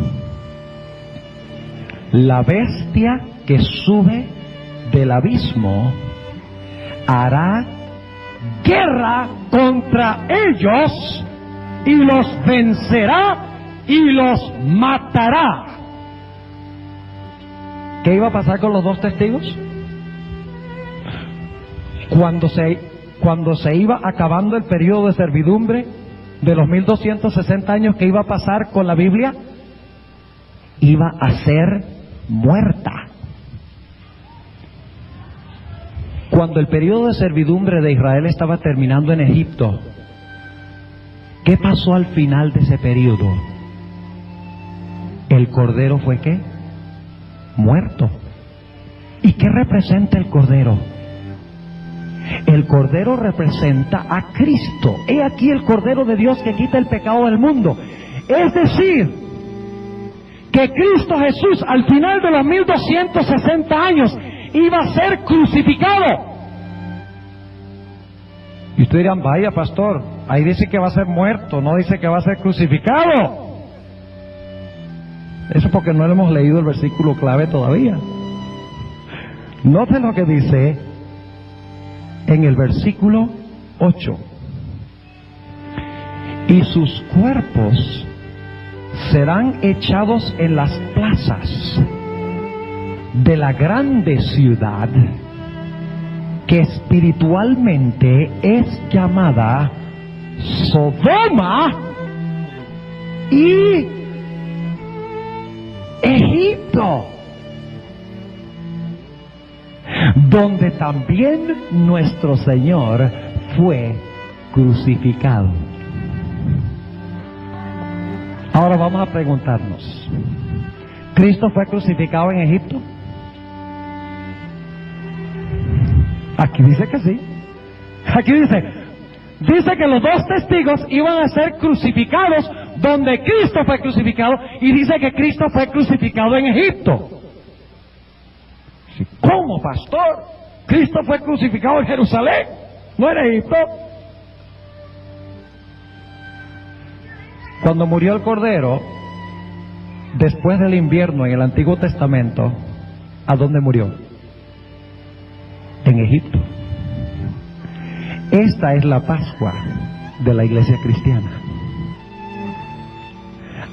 La bestia que sube del abismo hará guerra contra ellos y los vencerá y los matará. ¿Qué iba a pasar con los dos testigos? Cuando se iba acabando el periodo de servidumbre de los 1260 años, ¿qué iba a pasar con la Biblia? Iba a ser muerta. Cuando el periodo de servidumbre de Israel estaba terminando en Egipto, ¿qué pasó al final de ese periodo? El Cordero fue ¿qué? Muerto. ¿Y qué representa el Cordero? El Cordero representa a Cristo. He aquí el Cordero de Dios que quita el pecado del mundo. Es decir, que Cristo Jesús al final de los 1260 años iba a ser crucificado. Y ustedes dirán, vaya pastor, ahí dice que va a ser muerto, no dice que va a ser crucificado. Eso porque no le hemos leído el versículo clave todavía. Noten lo que dice en el versículo 8. Y sus cuerpos serán echados en las plazas de la grande ciudad, que espiritualmente es llamada Sodoma y Egipto, donde también nuestro Señor fue crucificado. Ahora vamos a preguntarnos, ¿Cristo fue crucificado en Egipto? Aquí dice que sí. Aquí dice que los dos testigos iban a ser crucificados donde Cristo fue crucificado, y dice que Cristo fue crucificado en Egipto. ¿Cómo, pastor? Cristo fue crucificado en Jerusalén, no en Egipto. Cuando murió el Cordero, después del invierno en el Antiguo Testamento, ¿a dónde murió? En Egipto. Esta es la Pascua de la iglesia cristiana.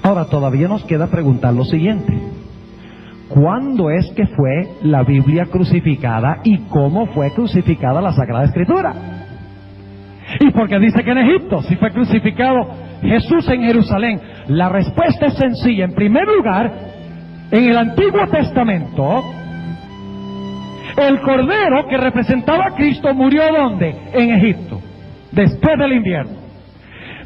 Ahora todavía nos queda preguntar lo siguiente: ¿cuándo es que fue la Biblia crucificada y cómo fue crucificada la Sagrada Escritura? ¿Y por qué dice que en Egipto si fue crucificado Jesús en Jerusalén? La respuesta es sencilla. En primer lugar, en el Antiguo Testamento, el Cordero que representaba a Cristo murió ¿dónde? En Egipto, después del invierno.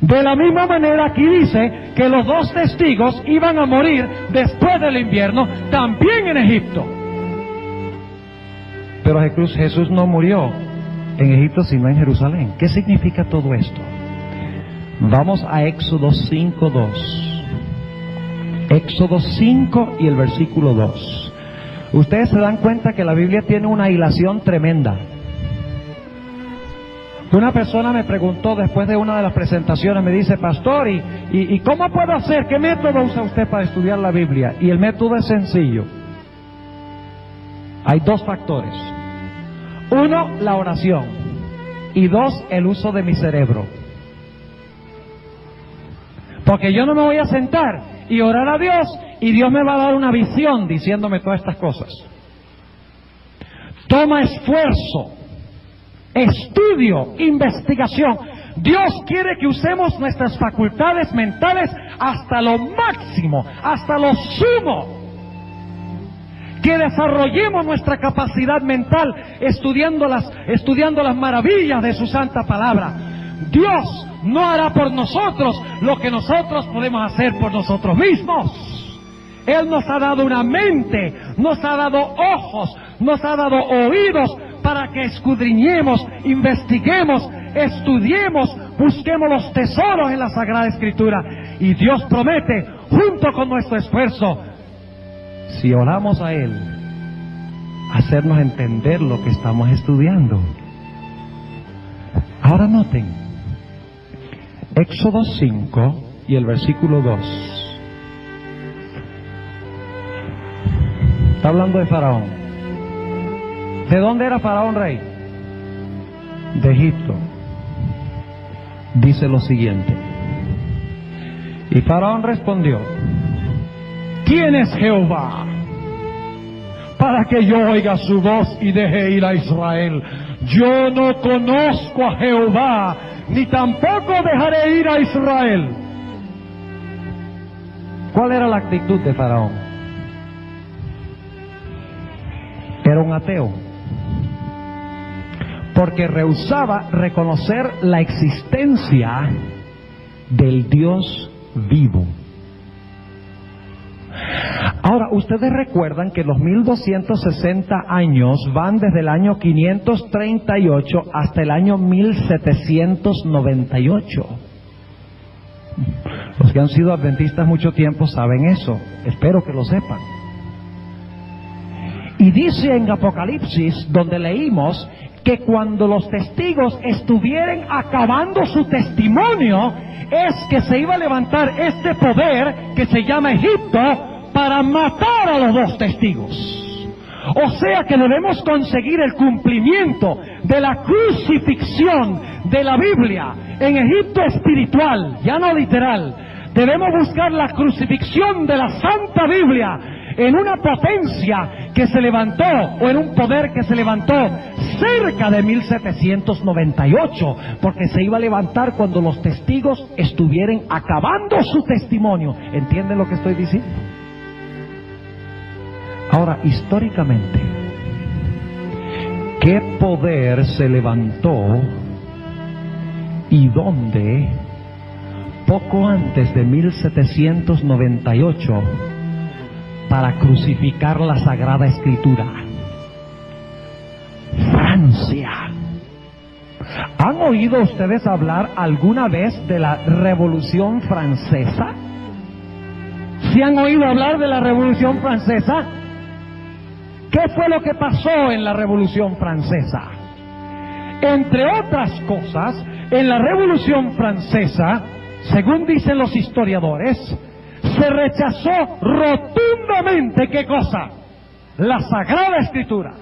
De la misma manera aquí dice que los dos testigos iban a morir después del invierno, también en Egipto. Pero Jesús no murió en Egipto sino en Jerusalén. ¿Qué significa todo esto? Vamos a Éxodo 5:2. Éxodo 5 y el versículo 2. Ustedes se dan cuenta que la Biblia tiene una hilación tremenda. Una persona me preguntó después de una de las presentaciones, me dice: pastor, ¿y cómo puedo hacer? ¿Qué método usa usted para estudiar la Biblia? Y el método es sencillo. Hay dos factores. Uno, la oración. Y dos, el uso de mi cerebro. Porque yo no me voy a sentar y orar a Dios y Dios me va a dar una visión diciéndome todas estas cosas. Toma esfuerzo, estudio, investigación. Dios quiere que usemos nuestras facultades mentales hasta lo máximo, hasta lo sumo. Que desarrollemos nuestra capacidad mental estudiando las maravillas de su santa palabra. Dios no hará por nosotros lo que nosotros podemos hacer por nosotros mismos. Él nos ha dado una mente, nos ha dado ojos, nos ha dado oídos para que escudriñemos, investiguemos, estudiemos, busquemos los tesoros en la Sagrada Escritura. Y Dios promete, junto con nuestro esfuerzo, si oramos a Él, hacernos entender lo que estamos estudiando. Ahora noten, Éxodo 5 y el versículo 2. Está hablando de Faraón. ¿De dónde era Faraón rey? De Egipto. Dice lo siguiente: y Faraón respondió: ¿quién es Jehová para que yo oiga su voz y deje ir a Israel? Yo no conozco a Jehová, ni tampoco dejaré ir a Israel. ¿Cuál era la actitud de Faraón? Era un ateo, porque rehusaba reconocer la existencia del Dios vivo. Ahora, ustedes recuerdan que los 1260 años van desde el año 538 hasta el año 1798. Los que han sido adventistas mucho tiempo saben eso, espero que lo sepan. Y dice en Apocalipsis, donde leímos que cuando los testigos estuvieran acabando su testimonio, es que se iba a levantar este poder que se llama Egipto para matar a los dos testigos. O sea que debemos conseguir el cumplimiento de la crucifixión de la Biblia en Egipto espiritual, ya no literal. Debemos buscar la crucifixión de la Santa Biblia en una potencia que se levantó, o en un poder que se levantó cerca de 1798, porque se iba a levantar cuando los testigos estuvieran acabando su testimonio. ¿Entienden lo que estoy diciendo? Ahora, históricamente, ¿qué poder se levantó y dónde poco antes de 1798 para crucificar la Sagrada Escritura? Francia. ¿Han oído ustedes hablar alguna vez de la Revolución Francesa? ¿Sí han oído hablar de la Revolución Francesa? ¿Qué fue lo que pasó en la Revolución Francesa? Entre otras cosas, en la Revolución Francesa, según dicen los historiadores, se rechazó rotundamente, ¿qué cosa? La Sagrada Escritura.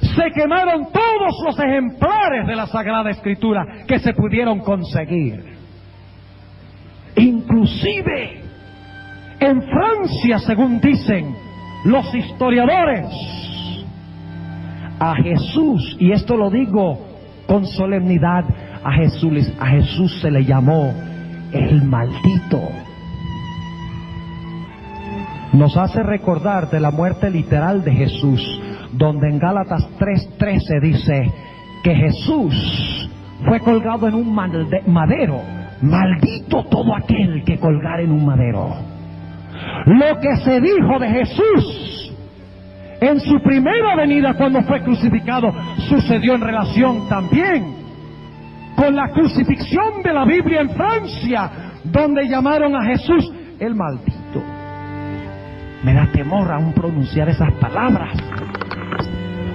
Se quemaron todos los ejemplares de la Sagrada Escritura que se pudieron conseguir. Inclusive en Francia, según dicen los historiadores, a Jesús, y esto lo digo con solemnidad, a Jesús se le llamó el maldito. Nos hace recordar de la muerte literal de Jesús, donde en Gálatas 3:13 dice que Jesús fue colgado en un madero. Maldito todo aquel que colgara en un madero. Lo que se dijo de Jesús en su primera venida cuando fue crucificado sucedió en relación también con la crucifixión de la Biblia en Francia, donde llamaron a Jesús el maldito. Me da temor aún pronunciar esas palabras.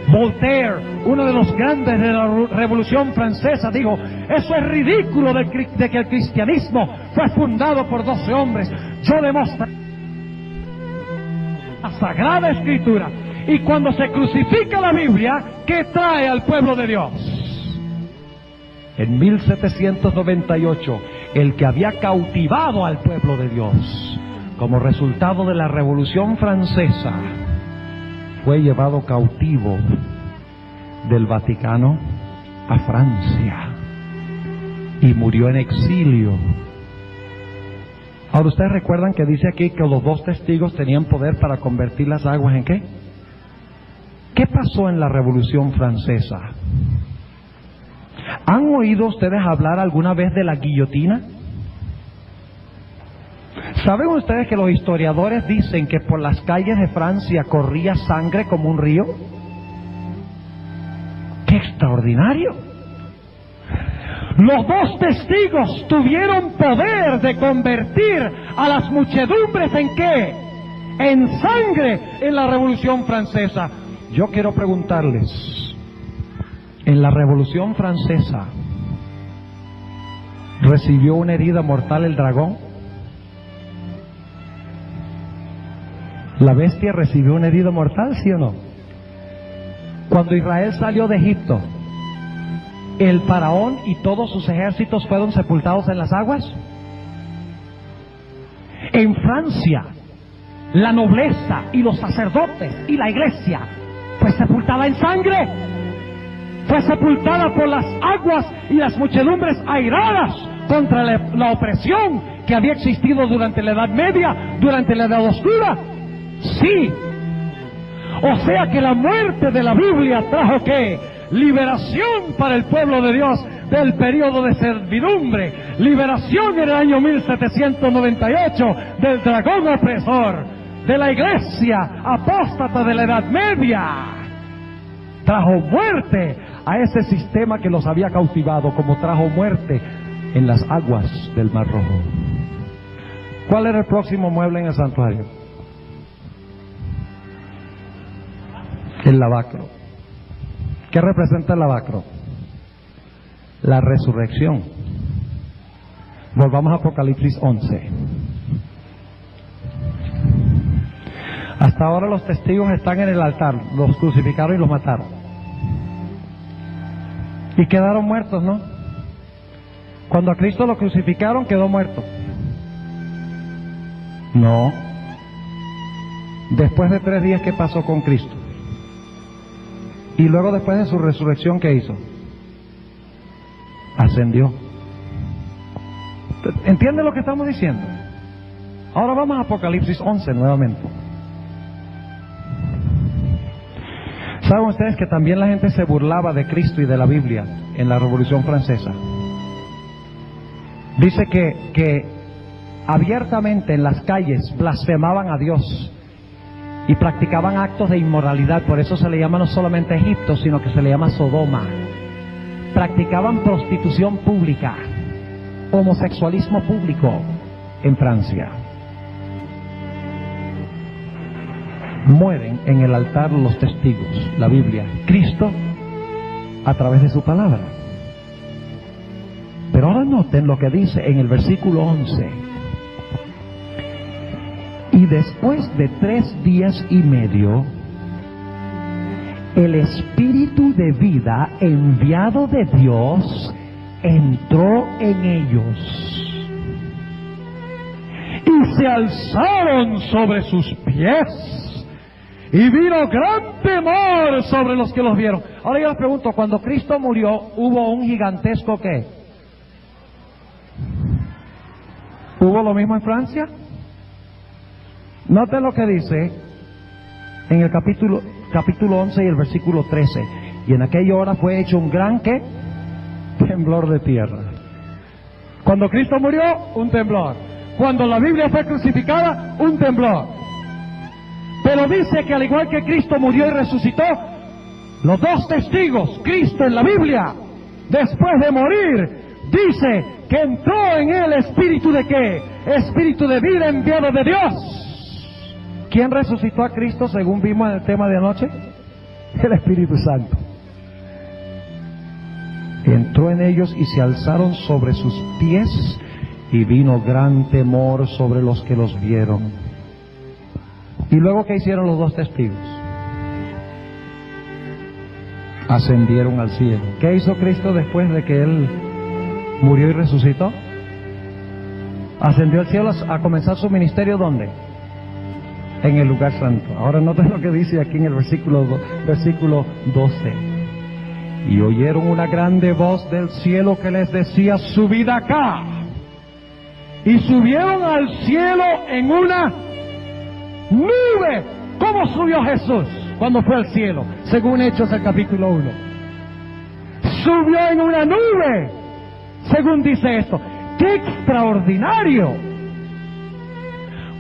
Voltaire, uno de los grandes de la Revolución Francesa, dijo: eso es ridículo de que el cristianismo fue fundado por 12 hombres. Yo demostré la Sagrada Escritura. Y cuando se crucifica la Biblia, ¿qué trae al pueblo de Dios? En 1798, el que había cautivado al pueblo de Dios como resultado de la Revolución Francesa fue llevado cautivo del Vaticano a Francia y murió en exilio. Ahora, ustedes recuerdan que dice aquí que los 2 testigos tenían poder para convertir las aguas en ¿qué? ¿Qué pasó en la Revolución Francesa? ¿Han oído ustedes hablar alguna vez de la guillotina? ¿Saben ustedes que los historiadores dicen que por las calles de Francia corría sangre como un río? ¡Qué extraordinario! Los 2 testigos tuvieron poder de convertir a las muchedumbres ¿en qué? En sangre en la Revolución Francesa. Yo quiero preguntarles, en la Revolución Francesa, ¿recibió una herida mortal el dragón? ¿La bestia recibió una herida mortal, sí o no? Cuando Israel salió de Egipto, ¿el faraón y todos sus ejércitos fueron sepultados en las aguas? En Francia, la nobleza y los sacerdotes y la iglesia fue sepultada en sangre. Fue sepultada por las aguas y las muchedumbres airadas contra la opresión que había existido durante la Edad Media, durante la Edad Oscura. Sí. O sea que la muerte de la Biblia trajo ¿qué? Liberación para el pueblo de Dios del periodo de servidumbre. Liberación en el año 1798 del dragón opresor, de la iglesia apóstata de la Edad Media. Trajo muerte a ese sistema que los había cautivado, como trajo muerte en las aguas del Mar Rojo. ¿Cuál era el próximo mueble en el santuario? El lavacro. ¿Qué representa el lavacro? La resurrección. Volvamos a Apocalipsis 11. Hasta ahora los testigos están en el altar, los crucificaron y los mataron. Y quedaron muertos, ¿no? Cuando a Cristo lo crucificaron, quedó muerto. No. Después de 3 días, ¿qué pasó con Cristo? Y luego después de su resurrección, ¿qué hizo? Ascendió. ¿Entienden lo que estamos diciendo? Ahora vamos a Apocalipsis 11 nuevamente. ¿Saben ustedes que también la gente se burlaba de Cristo y de la Biblia en la Revolución Francesa? Dice que abiertamente en las calles blasfemaban a Dios y practicaban actos de inmoralidad. Por eso se le llama no solamente Egipto, sino que se le llama Sodoma. Practicaban prostitución pública, homosexualismo público en Francia. mueren en el altar los testigos, la Biblia, Cristo a través de su palabra. Pero ahora noten lo que dice en el versículo 11. Y después de 3 días y medio, el Espíritu de vida enviado de Dios entró en ellos. Y se alzaron sobre sus pies. Y vino gran temor sobre los que los vieron. Ahora yo les pregunto, cuando Cristo murió, ¿hubo un gigantesco qué? ¿Hubo lo mismo en Francia? Noten lo que dice en el capítulo 11 y el versículo 13. Y en aquella hora fue hecho un gran ¿qué? Temblor de tierra. Cuando Cristo murió, un temblor. Cuando la Biblia fue crucificada, un temblor. Pero dice que al igual que Cristo murió y resucitó, los 2 testigos, Cristo en la Biblia, después de morir, dice que entró en él espíritu de ¿qué? Espíritu de vida enviado de Dios. ¿Quién resucitó a Cristo según vimos en el tema de anoche? El Espíritu Santo. Entró en ellos y se alzaron sobre sus pies y vino gran temor sobre los que los vieron. ¿Y luego qué hicieron los 2 testigos? Ascendieron al cielo. ¿Qué hizo Cristo después de que Él murió y resucitó? Ascendió al cielo a comenzar su ministerio, ¿dónde? En el lugar santo. Ahora noten lo que dice aquí en el versículo 12. Y oyeron una grande voz del cielo que les decía: subid acá. Y subieron al cielo en una nube. ¿Cómo subió Jesús cuando fue al cielo? Según Hechos el capítulo 1. Subió en una nube. Según dice esto. ¡Qué extraordinario!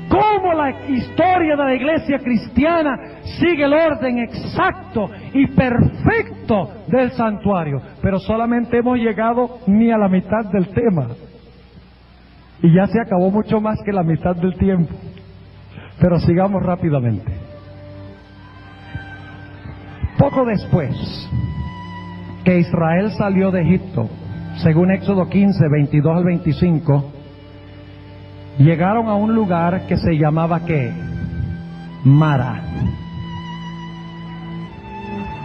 Cómo la historia de la iglesia cristiana sigue el orden exacto y perfecto del santuario. Pero solamente hemos llegado ni a la mitad del tema. Y ya se acabó mucho más que la mitad del tiempo. Pero sigamos rápidamente. Poco después que Israel salió de Egipto, según Éxodo 15, 22 al 25, llegaron a un lugar que se llamaba ¿qué? Mara.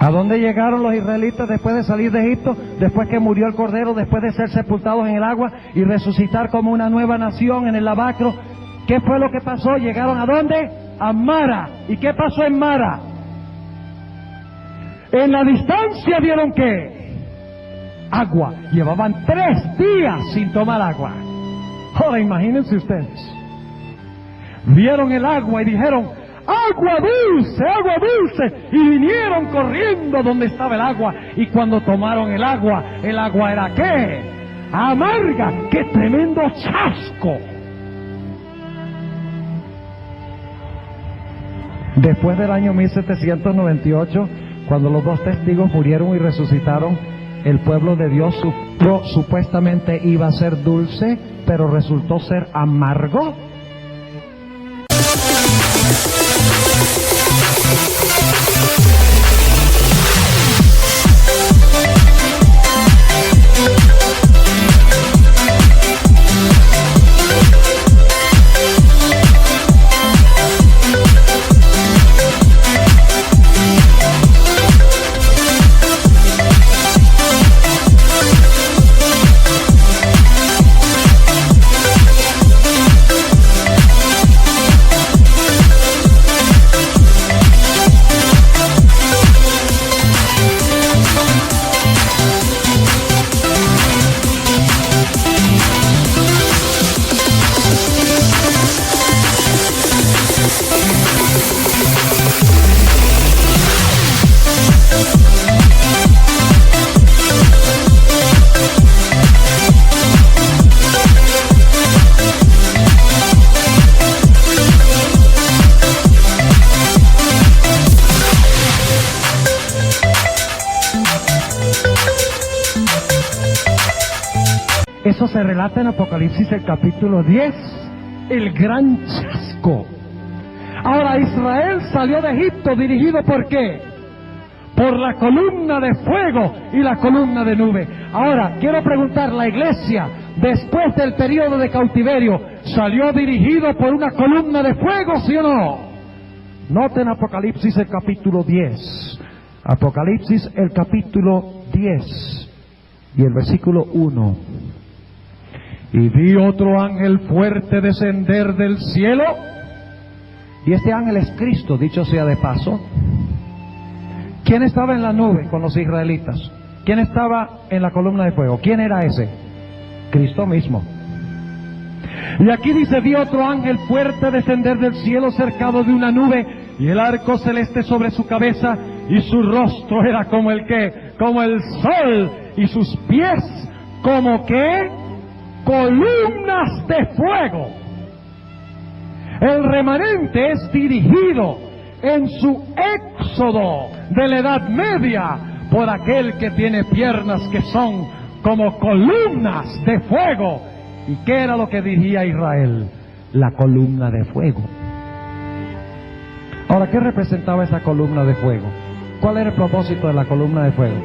¿A dónde llegaron los israelitas después de salir de Egipto? Después que murió el Cordero, después de ser sepultados en el agua y resucitar como una nueva nación en el lavacro. ¿Qué fue lo que pasó? ¿Llegaron a dónde? A Mara. ¿Y qué pasó en Mara? En la distancia vieron ¿qué? Agua. Llevaban 3 días sin tomar agua. Ahora imagínense ustedes. Vieron el agua y dijeron: ¡agua dulce, agua dulce! Y vinieron corriendo donde estaba el agua. Y cuando tomaron el agua era ¿qué? Amarga. ¡Qué tremendo chasco! Después del año 1798, cuando los 2 testigos murieron y resucitaron, el pueblo de Dios supuestamente iba a ser dulce, pero resultó ser amargo. Eso se relata en Apocalipsis el capítulo 10, el gran chasco. Ahora, Israel salió de Egipto dirigido ¿por qué? Por la columna de fuego y la columna de nube. Ahora, quiero preguntar, ¿la iglesia, después del periodo de cautiverio, salió dirigido por una columna de fuego, sí o no? Noten Apocalipsis el capítulo 10. Apocalipsis el capítulo 10 y el versículo 1. Y vi otro ángel fuerte descender del cielo. Y este ángel es Cristo, dicho sea de paso. ¿Quién estaba en la nube con los israelitas? ¿Quién estaba en la columna de fuego? ¿Quién era ese? Cristo mismo. Y aquí dice, vi otro ángel fuerte descender del cielo cercado de una nube, y el arco celeste sobre su cabeza, y su rostro era como el ¿qué? Como el sol, y sus pies como ¿qué? Columnas de fuego. El remanente es dirigido en su éxodo de la Edad Media por aquel que tiene piernas que son como columnas de fuego. ¿Y qué era lo que dirigía Israel? La columna de fuego. Ahora, ¿qué representaba esa columna de fuego? ¿Cuál era el propósito de la columna de fuego?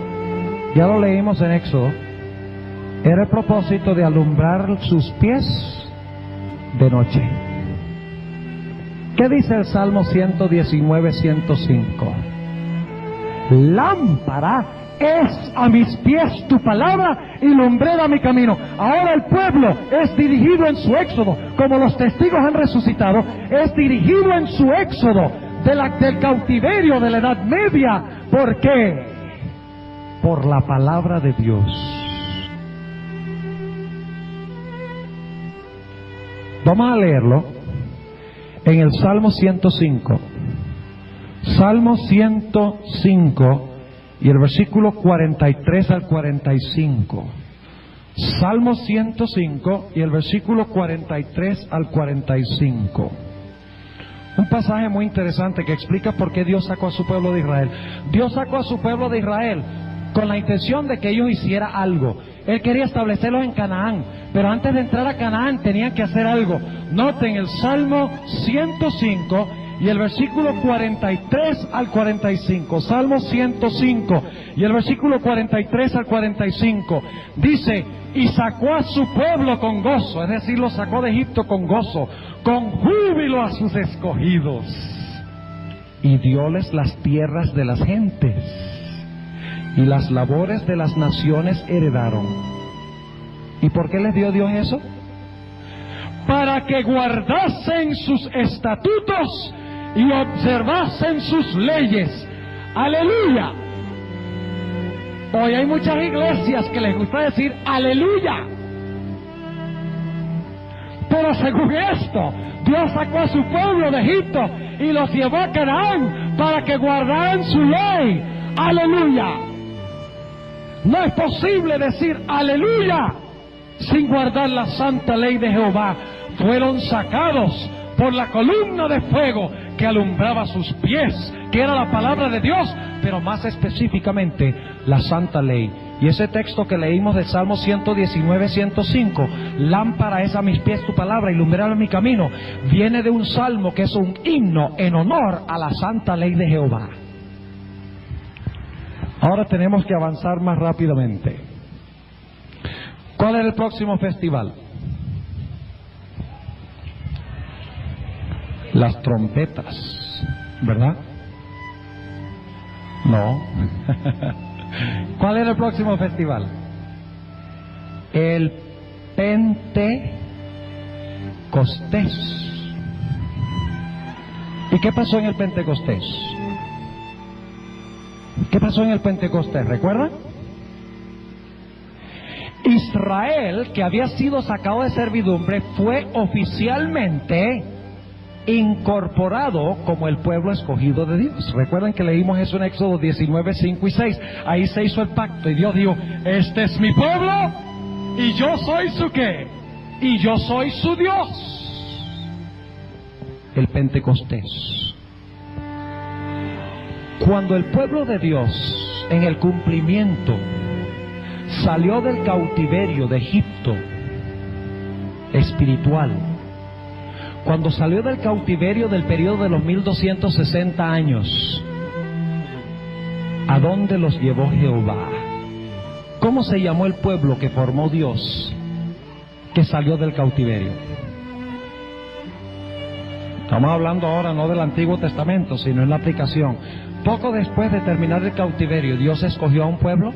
Ya lo leímos en Éxodo. Era el propósito de alumbrar sus pies de noche. ¿Qué dice el Salmo 119, 105? Lámpara es a mis pies tu palabra y lumbrera mi camino. Ahora el pueblo es dirigido en su éxodo, como los testigos han resucitado, es dirigido en su éxodo del cautiverio de la Edad Media. ¿Por qué? Por la palabra de Dios. Vamos a leerlo en el Salmo 105. Salmo 105 y el versículo 43 al 45. Salmo 105 y el versículo 43 al 45. Un pasaje muy interesante que explica por qué Dios sacó a su pueblo de Israel. Dios sacó a su pueblo de Israel con la intención de que ellos hicieran algo. Él quería establecerlos en Canaán, pero antes de entrar a Canaán tenían que hacer algo. Noten el Salmo 105 y el versículo 43 al 45. Salmo 105 y el versículo 43 al 45. Dice, y sacó a su pueblo con gozo, es decir, lo sacó de Egipto con gozo, con júbilo a sus escogidos, y dióles las tierras de las gentes, y las labores de las naciones heredaron. ¿Y por qué les dio Dios eso? Para que guardasen sus estatutos y observasen sus leyes. ¡Aleluya! Hoy hay muchas iglesias que les gusta decir ¡aleluya! Pero según esto, Dios sacó a su pueblo de Egipto y los llevó a Canaán para que guardaran su ley. ¡Aleluya! No es posible decir aleluya sin guardar la santa ley de Jehová. Fueron sacados por la columna de fuego que alumbraba sus pies, que era la palabra de Dios, pero más específicamente la santa ley. Y ese texto que leímos del Salmo 119, 105, lámpara es a mis pies tu palabra y lumbrera mi camino, viene de un salmo que es un himno en honor a la santa ley de Jehová. Ahora tenemos que avanzar más rápidamente. ¿Cuál es el próximo festival? Las trompetas, ¿verdad? No. ¿Cuál es el próximo festival? El Pentecostés. ¿Y qué pasó en el Pentecostés? ¿Qué pasó en el Pentecostés? ¿Recuerdan? Israel, que había sido sacado de servidumbre, fue oficialmente incorporado como el pueblo escogido de Dios. Recuerdan que leímos eso en Éxodo 19, 5 y 6. Ahí se hizo el pacto y Dios dijo, este es mi pueblo y yo soy su ¿qué? Y yo soy su Dios. El Pentecostés. Cuando el pueblo de Dios, en el cumplimiento, salió del cautiverio de Egipto espiritual, cuando salió del cautiverio del periodo de los 1260 años, ¿a dónde los llevó Jehová? ¿Cómo se llamó el pueblo que formó Dios, que salió del cautiverio? Estamos hablando ahora no del Antiguo Testamento, sino en la aplicación. Poco después de terminar el cautiverio, Dios escogió a un pueblo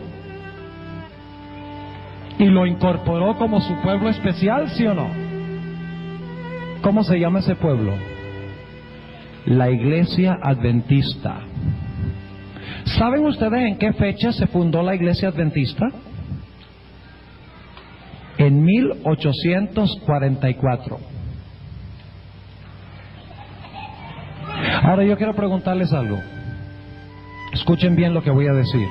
y lo incorporó como su pueblo especial, ¿sí o no? ¿Cómo se llama ese pueblo? La Iglesia Adventista. ¿Saben ustedes en qué fecha se fundó la Iglesia Adventista? En 1844. Ahora yo quiero preguntarles algo. Escuchen bien lo que voy a decir.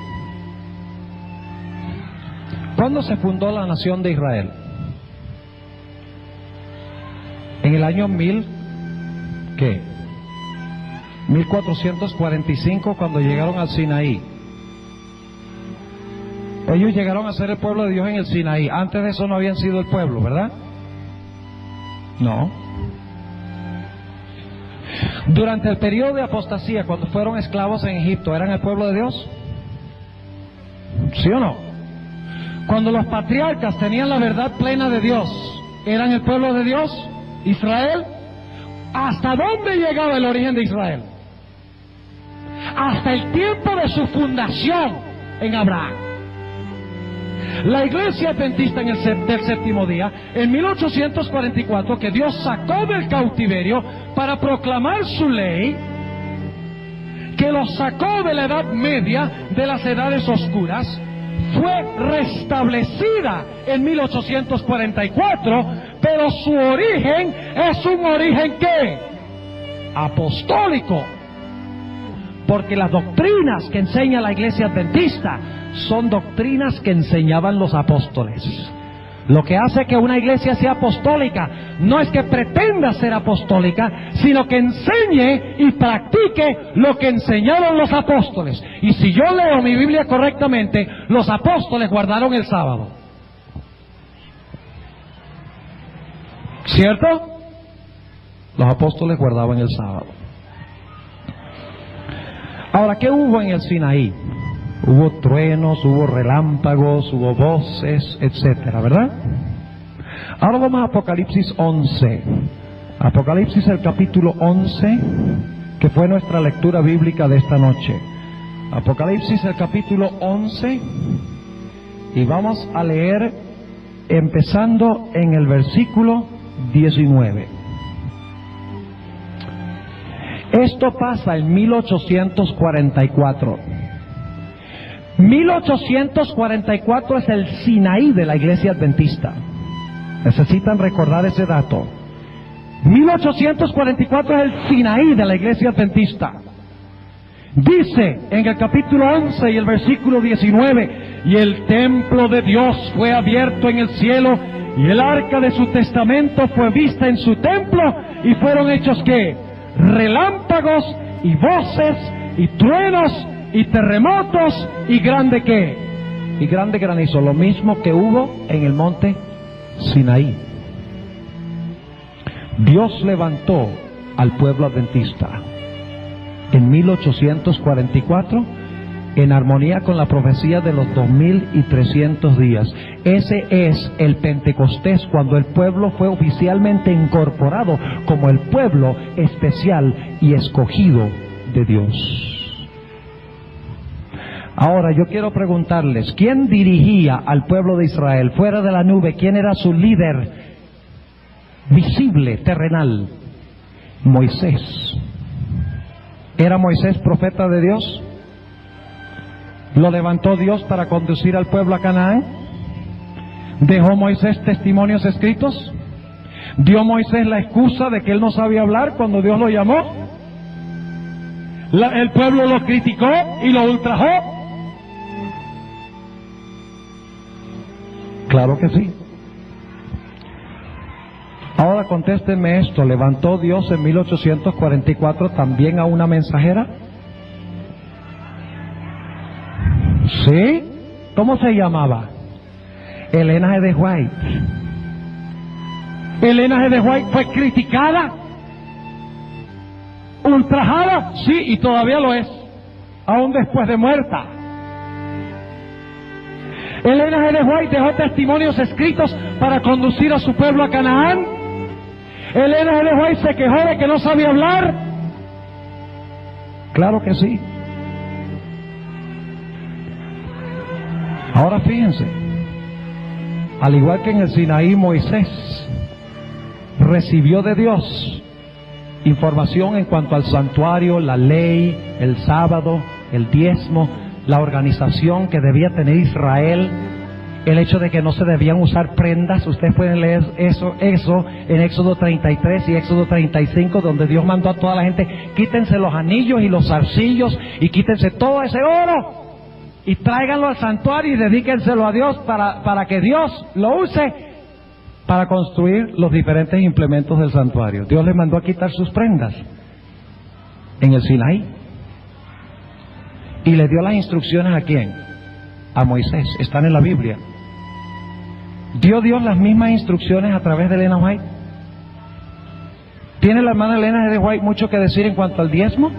¿Cuándo se fundó la nación de Israel? En el año 1445, cuando llegaron al Sinaí. Ellos llegaron a ser el pueblo de Dios en el Sinaí. Antes de eso no habían sido el pueblo, ¿verdad? No. Durante el periodo de apostasía, cuando fueron esclavos en Egipto, ¿eran el pueblo de Dios? ¿Sí o no? Cuando los patriarcas tenían la verdad plena de Dios, ¿eran el pueblo de Dios? ¿Israel? ¿Hasta dónde llegaba el origen de Israel? Hasta el tiempo de su fundación en Abraham. La Iglesia Adventista del séptimo día, en 1844, que Dios sacó del cautiverio para proclamar su ley, que los sacó de la Edad Media, de las edades oscuras, fue restablecida en 1844, pero su origen es un origen ¿qué? Apostólico. Porque las doctrinas que enseña la Iglesia Adventista son doctrinas que enseñaban los apóstoles. Lo que hace que una iglesia sea apostólica no es que pretenda ser apostólica, sino que enseñe y practique lo que enseñaron los apóstoles. Y si yo leo mi Biblia correctamente, los apóstoles guardaron el sábado. ¿Cierto? Los apóstoles guardaban el sábado. Ahora, ¿qué hubo en el Sinaí? Hubo truenos, hubo relámpagos, hubo voces, etcétera, ¿verdad? Ahora vamos a Apocalipsis 11. Apocalipsis, el capítulo 11, que fue nuestra lectura bíblica de esta noche. Apocalipsis, el capítulo 11, y vamos a leer empezando en el versículo 19. Esto pasa en 1844. 1844 es el Sinaí de la Iglesia Adventista. Necesitan recordar ese dato. 1844 es el Sinaí de la Iglesia Adventista. Dice en el capítulo 11 y el versículo 19: y el templo de Dios fue abierto en el cielo, y el arca de su testamento fue vista en su templo, y fueron hechos ¿qué? Relámpagos y voces y truenos y terremotos y grande ¿qué? Y grande granizo, lo mismo que hubo en el monte Sinaí. Dios levantó al pueblo adventista en 1844 en armonía con la profecía de los 2300 días. Ese es el Pentecostés, cuando el pueblo fue oficialmente incorporado como el pueblo especial y escogido de Dios. Ahora yo quiero preguntarles, ¿quién dirigía al pueblo de Israel fuera de la nube? ¿Quién era su líder visible, terrenal? Moisés. ¿Era Moisés profeta de Dios? ¿Lo levantó Dios para conducir al pueblo a Canaán? ¿Dejó Moisés testimonios escritos? ¿Dio Moisés la excusa de que él no sabía hablar cuando Dios lo llamó? ¿El pueblo lo criticó y lo ultrajó? Claro que sí. Ahora contéstenme esto: ¿levantó Dios en 1844 también a una mensajera? ¿Sí? ¿Cómo se llamaba? Elena G. de White. Elena G. de White fue criticada ultrajada, sí, y todavía lo es, aún después de muerta. Elena G. de White dejó testimonios escritos para conducir a su pueblo a Canaán. Elena G. de White se quejó de que no sabía hablar. Claro que sí. Ahora fíjense, al igual que en el Sinaí, Moisés recibió de Dios información en cuanto al santuario, la ley, el sábado, el diezmo, la organización que debía tener Israel, el hecho de que no se debían usar prendas. Ustedes pueden leer eso en Éxodo 33 y Éxodo 35, donde Dios mandó a toda la gente: quítense los anillos y los zarcillos y quítense todo ese oro y tráiganlo al santuario y dedíquenselo a Dios para que Dios lo use para construir los diferentes implementos del santuario. Dios les mandó a quitar sus prendas en el Sinaí. Y le dio las instrucciones ¿a quién? A Moisés. Están en la Biblia. ¿Dio Dios las mismas instrucciones a través de Elena White? ¿Tiene la hermana Elena de White mucho que decir en cuanto al diezmo?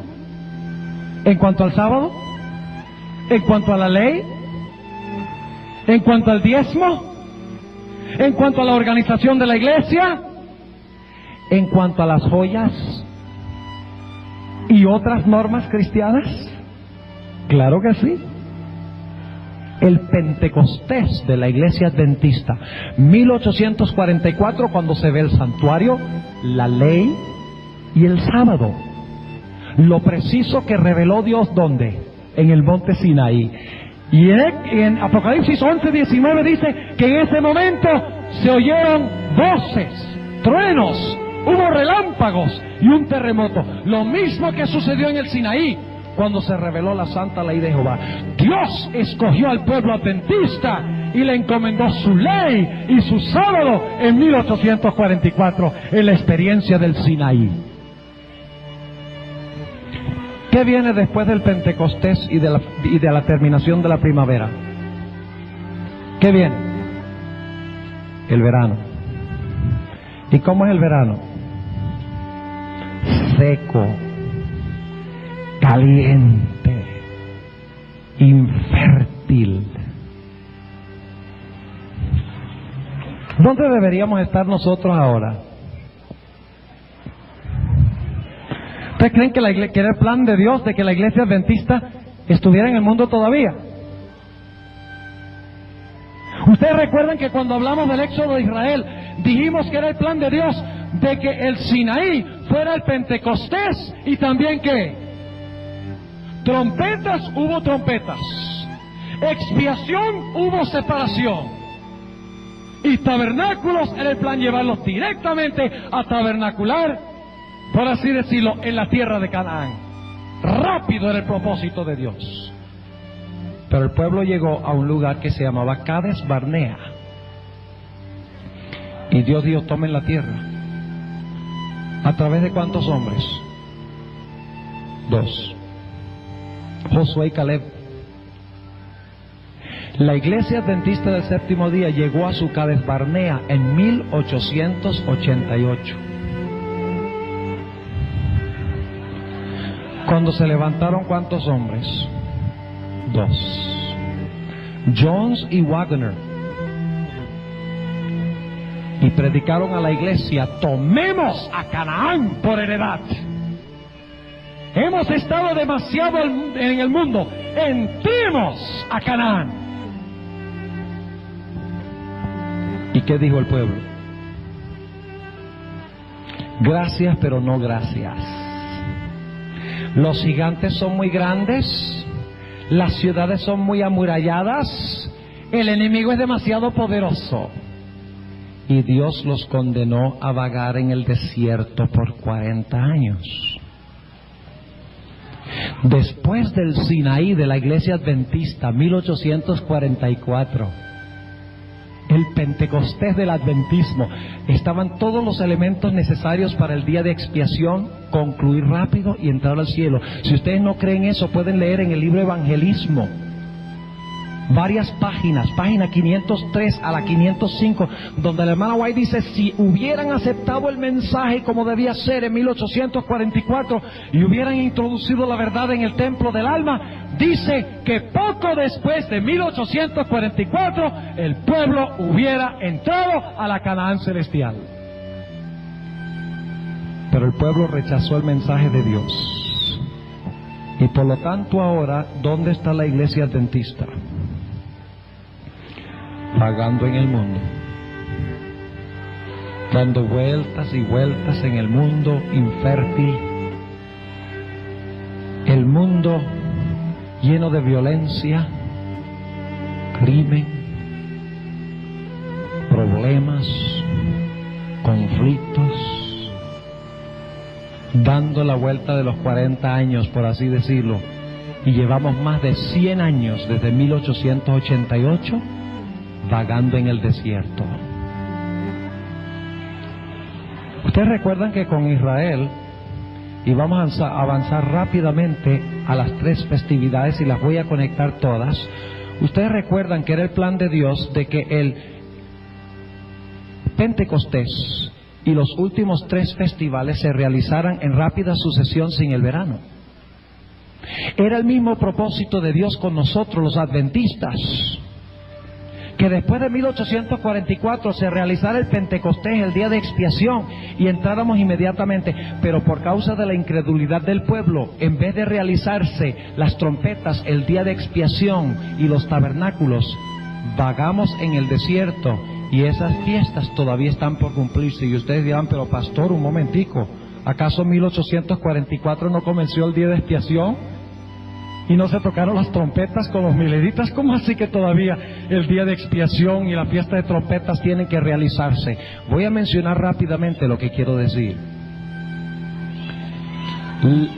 ¿En cuanto al sábado? ¿En cuanto a la ley? ¿En cuanto al diezmo? ¿En cuanto a la organización de la iglesia? ¿En cuanto a las joyas y otras normas cristianas? Claro que sí. El Pentecostés de la iglesia adventista, 1844, cuando se ve el santuario, la ley y el sábado. Lo preciso que reveló Dios, ¿dónde? En el monte Sinaí. Y en Apocalipsis 11:19 dice que en ese momento se oyeron voces, truenos, hubo relámpagos y un terremoto. Lo mismo que sucedió en el Sinaí cuando se reveló la santa ley de Jehová. Dios escogió al pueblo adventista y le encomendó su ley y su sábado en 1844 en la experiencia del Sinaí. ¿Qué viene después del Pentecostés y de la terminación de la primavera? ¿Qué viene? El verano. ¿Y cómo es el verano? Seco, caliente, infértil. ¿Dónde deberíamos estar nosotros ahora? ¿Ustedes creen que era el plan de Dios de que la iglesia adventista estuviera en el mundo todavía? Ustedes recuerdan que cuando hablamos del éxodo de Israel, dijimos que era el plan de Dios de que el Sinaí fuera el Pentecostés y también que trompetas, hubo trompetas, expiación, hubo separación, y tabernáculos era el plan llevarlos directamente a tabernacular, por así decirlo, en la tierra de Canaán. Rápido era el propósito de Dios. Pero el pueblo llegó a un lugar que se llamaba Cades Barnea. Y Dios dijo: tomen la tierra. ¿A través de cuántos hombres? 2. Josué y Caleb. La iglesia adventista del séptimo día llegó a su Cades Barnea en 1888. Cuando se levantaron, ¿cuántos hombres? 2. Jones y Wagner. Y predicaron a la iglesia: tomemos a Canaán por heredad. Hemos estado demasiado en el mundo, entremos a Canaán. ¿Y qué dijo el pueblo? Gracias, pero no gracias. Los gigantes son muy grandes, las ciudades son muy amuralladas, el enemigo es demasiado poderoso. Y Dios los condenó a vagar en el desierto por 40 años. Después del Sinaí de la iglesia adventista, 1844, el Pentecostés del adventismo, estaban todos los elementos necesarios para el día de expiación, concluir rápido y entrar al cielo. Si ustedes no creen eso, pueden leer en el libro Evangelismo varias páginas, página 503 a la 505, donde la hermana White dice, si hubieran aceptado el mensaje como debía ser en 1844 y hubieran introducido la verdad en el templo del alma, dice que poco después de 1844 el pueblo hubiera entrado a la Canaán celestial. Pero el pueblo rechazó el mensaje de Dios. Y por lo tanto ahora, ¿dónde está la iglesia adventista? Vagando en el mundo, dando vueltas y vueltas en el mundo infértil, el mundo lleno de violencia, crimen, problemas, conflictos, dando la vuelta de los 40 años, por así decirlo, y llevamos más de 100 años desde 1888 vagando en el desierto. Ustedes recuerdan que con Israel, y vamos a avanzar rápidamente a las 3 festividades y las voy a conectar todas. Ustedes recuerdan que era el plan de Dios de que el Pentecostés y los últimos 3 festivales se realizaran en rápida sucesión sin el verano. Era el mismo propósito de Dios con nosotros los adventistas, que después de 1844 se realizara el Pentecostés, el día de expiación, y entráramos inmediatamente, pero por causa de la incredulidad del pueblo, en vez de realizarse las trompetas, el día de expiación y los tabernáculos, vagamos en el desierto, y esas fiestas todavía están por cumplirse. Y ustedes dirán, pero pastor, un momentico, ¿acaso 1844 no comenzó el día de expiación? ¿Y no se tocaron las trompetas con los mileritas? ¿Cómo así que todavía el día de expiación y la fiesta de trompetas tienen que realizarse? Voy a mencionar rápidamente lo que quiero decir.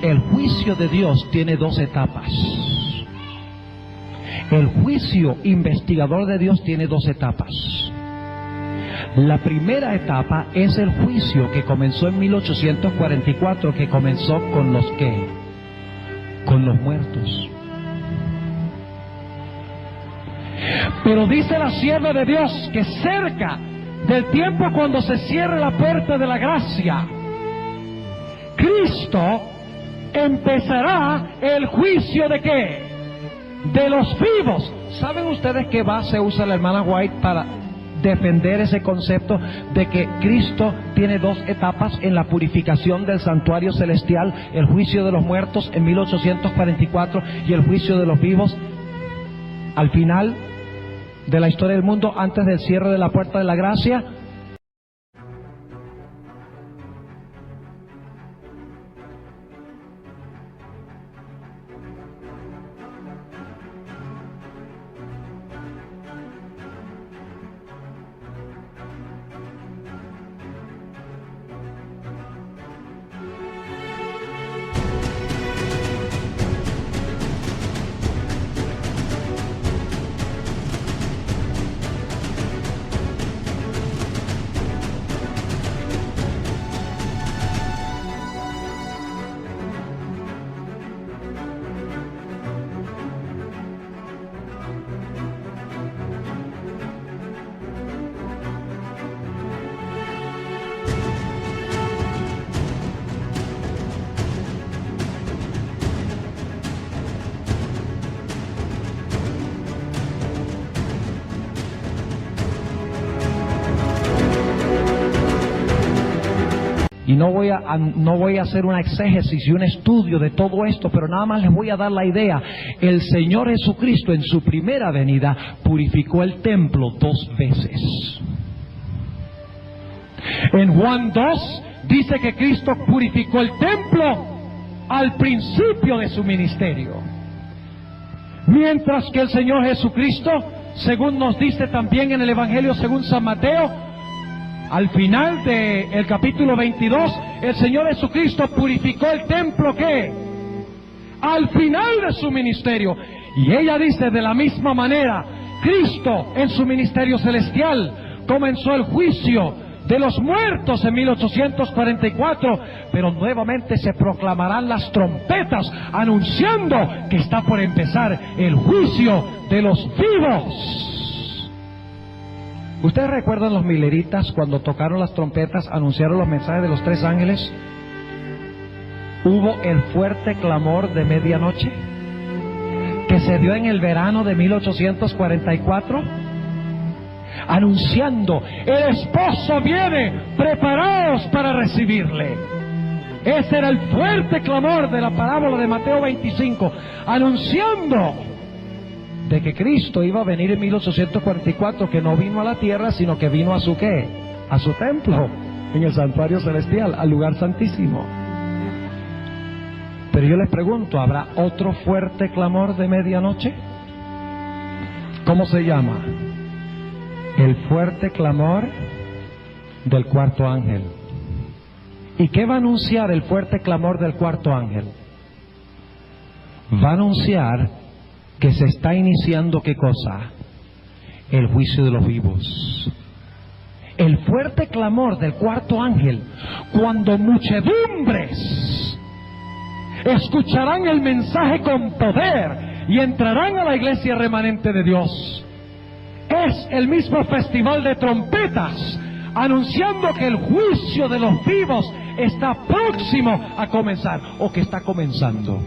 El juicio de Dios tiene 2 etapas. El juicio investigador de Dios tiene 2 etapas. La primera etapa es el juicio que comenzó en 1844, que comenzó con los ¿qué? Con los muertos. Pero dice la sierva de Dios que cerca del tiempo cuando se cierre la puerta de la gracia, Cristo empezará el juicio ¿de qué? De los vivos. ¿Saben ustedes qué base usa la hermana White para defender ese concepto de que Cristo tiene 2 etapas en la purificación del santuario celestial? El juicio de los muertos en 1844 y el juicio de los vivos al final de la historia del mundo, antes del cierre de la puerta de la gracia. Y no voy a hacer una exégesis y un estudio de todo esto, pero nada más les voy a dar la idea. El Señor Jesucristo en su primera venida purificó el templo 2 veces. En Juan 2 dice que Cristo purificó el templo al principio de su ministerio. Mientras que el Señor Jesucristo, según nos dice también en el Evangelio según San Mateo, al final del capítulo 22, el Señor Jesucristo purificó el templo ¿qué? Al final de su ministerio. Y ella dice, de la misma manera, Cristo en su ministerio celestial comenzó el juicio de los muertos en 1844, pero nuevamente se proclamarán las trompetas anunciando que está por empezar el juicio de los vivos. ¿Ustedes recuerdan los mileritas cuando tocaron las trompetas, anunciaron los mensajes de los 3 ángeles? Hubo el fuerte clamor de medianoche que se dio en el verano de 1844, anunciando: el esposo viene, preparaos para recibirle. Ese era el fuerte clamor de la parábola de Mateo 25, anunciando de que Cristo iba a venir en 1844, que no vino a la tierra, sino que vino a su ¿qué? A su templo, en el santuario celestial, al lugar santísimo. Pero yo les pregunto, ¿habrá otro fuerte clamor de medianoche? ¿Cómo se llama? El fuerte clamor del cuarto ángel. ¿Y qué va a anunciar el fuerte clamor del cuarto ángel? Va a anunciar que se está iniciando ¿qué cosa? El juicio de los vivos. El fuerte clamor del cuarto ángel, cuando muchedumbres escucharán el mensaje con poder y entrarán a la iglesia remanente de Dios. Es el mismo festival de trompetas, anunciando que el juicio de los vivos está próximo a comenzar, o que está comenzando,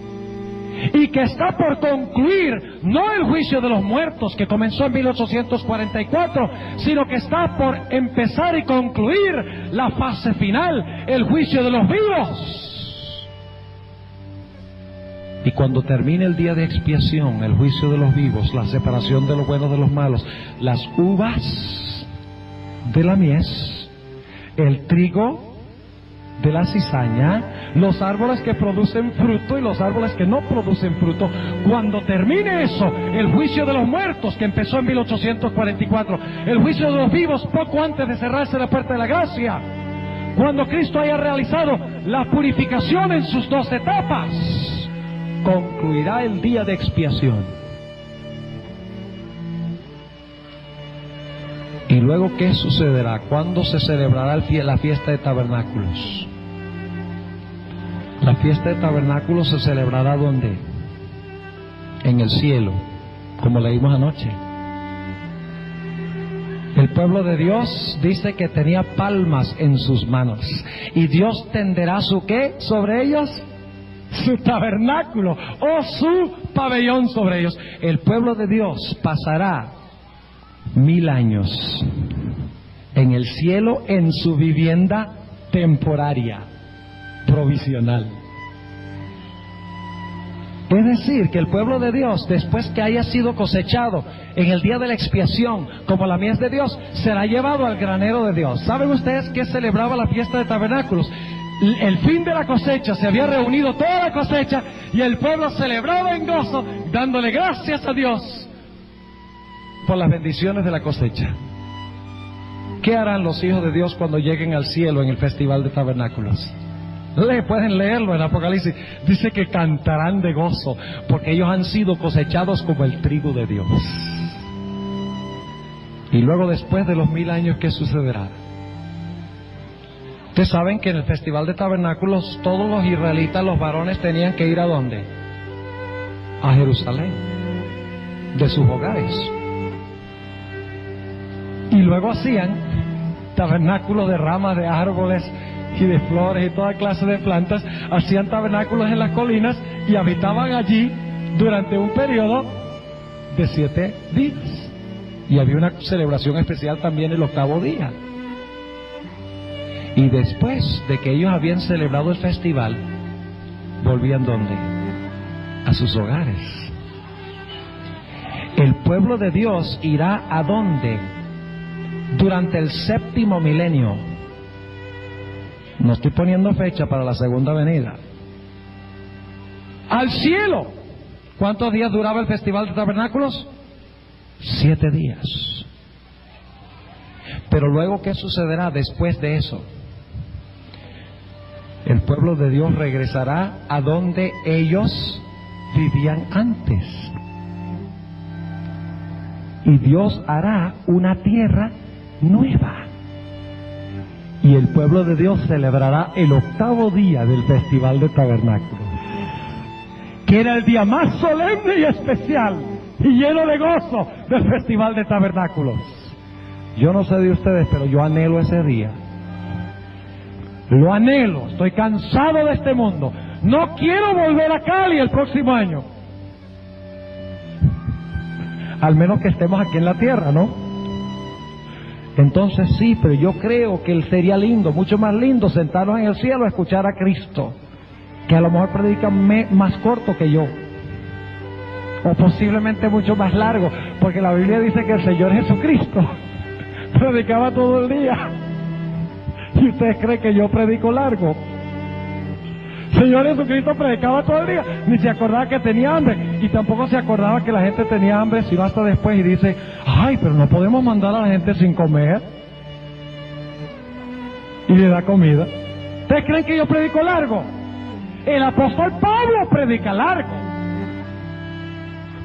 y que está por concluir, no el juicio de los muertos que comenzó en 1844, sino que está por empezar y concluir la fase final, el juicio de los vivos. Y cuando termine el día de expiación, el juicio de los vivos, la separación de los buenos de los malos, las uvas de la mies, el trigo de la cizaña, los árboles que producen fruto y los árboles que no producen fruto, cuando termine eso, el juicio de los muertos que empezó en 1844, el juicio de los vivos poco antes de cerrarse la puerta de la gracia, cuando Cristo haya realizado la purificación en sus 2 etapas, concluirá el día de expiación. ¿Y luego qué sucederá? ¿Cuándo se celebrará la fiesta de tabernáculos? La fiesta de tabernáculos se celebrará ¿dónde? En el cielo, como leímos anoche. El pueblo de Dios dice que tenía palmas en sus manos, y Dios tenderá su ¿qué? Sobre ellos, su tabernáculo o su pabellón sobre ellos. El pueblo de Dios pasará 1000 años en el cielo en su vivienda temporaria, provisional. Es decir, que el pueblo de Dios, después que haya sido cosechado en el día de la expiación, como la mies de Dios, será llevado al granero de Dios. ¿Saben ustedes qué celebraba la fiesta de tabernáculos? El fin de la cosecha, se había reunido toda la cosecha y el pueblo celebraba en gozo, dándole gracias a Dios por las bendiciones de la cosecha. ¿Qué harán los hijos de Dios cuando lleguen al cielo en el festival de tabernáculos? Pueden leerlo en Apocalipsis. Dice que cantarán de gozo porque ellos han sido cosechados como el trigo de Dios. Y luego, después de los 1000 años, ¿qué sucederá? Ustedes saben que en el festival de tabernáculos todos los israelitas, los varones, tenían que ir ¿a dónde? A Jerusalén, de sus hogares. Y luego hacían tabernáculos de ramas de árboles y de flores y toda clase de plantas. Hacían tabernáculos en las colinas y habitaban allí durante un periodo de 7 días. Y había una celebración especial también el 8º día. Y después de que ellos habían celebrado el festival, volvían ¿dónde? A sus hogares. El pueblo de Dios irá ¿a dónde? Durante el 7º milenio. No estoy poniendo fecha para la segunda venida. Al cielo. ¿Cuántos días duraba el festival de tabernáculos? 7 días. Pero luego, ¿qué sucederá después de eso? El pueblo de Dios regresará a donde ellos vivían antes. Y Dios hará una tierra nueva. y el pueblo de Dios celebrará el 8º día del Festival de Tabernáculos, que era el día más solemne y especial y lleno de gozo del Festival de Tabernáculos. Yo no sé de ustedes, pero yo anhelo ese día. Lo anhelo, estoy cansado de este mundo. No quiero volver a Cali el próximo año. Al menos que estemos aquí en la tierra, ¿no? Entonces sí, pero yo creo que sería lindo, mucho más lindo sentarnos en el cielo a escuchar a Cristo, que a lo mejor predica más corto que yo, o posiblemente mucho más largo, porque la Biblia dice que el Señor Jesucristo predicaba todo el día. ¿Y ustedes creen que yo predico largo? Señor Jesucristo predicaba todo el día, ni se acordaba que tenía hambre, y tampoco se acordaba que la gente tenía hambre, sino hasta después, y dice, ay, pero no podemos mandar a la gente sin comer, y le da comida. ¿Ustedes creen que yo predico largo? El apóstol Pablo predica largo,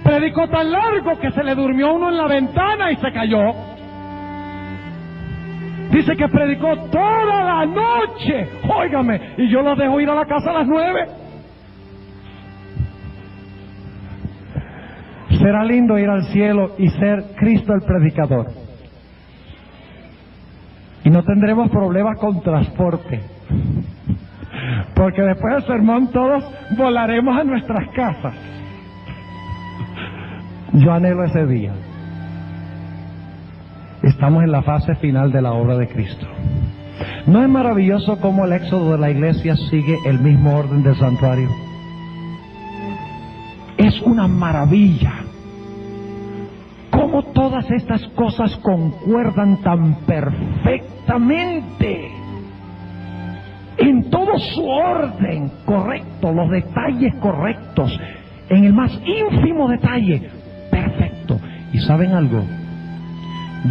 predicó tan largo que se le durmió uno en la ventana y se cayó. Dice que predicó toda la noche, óigame, y yo lo dejo ir a la casa a las 9. Será lindo ir al cielo y ser Cristo el predicador. Y no tendremos problemas con transporte, porque después del sermón todos volaremos a nuestras casas. Yo anhelo ese día. Estamos en la fase final de la obra de Cristo. ¿No es maravilloso cómo el éxodo de la iglesia sigue el mismo orden del santuario? Es una maravilla cómo todas estas cosas concuerdan tan perfectamente, en todo su orden correcto, los detalles correctos, en el más ínfimo detalle, perfecto. ¿Y saben algo?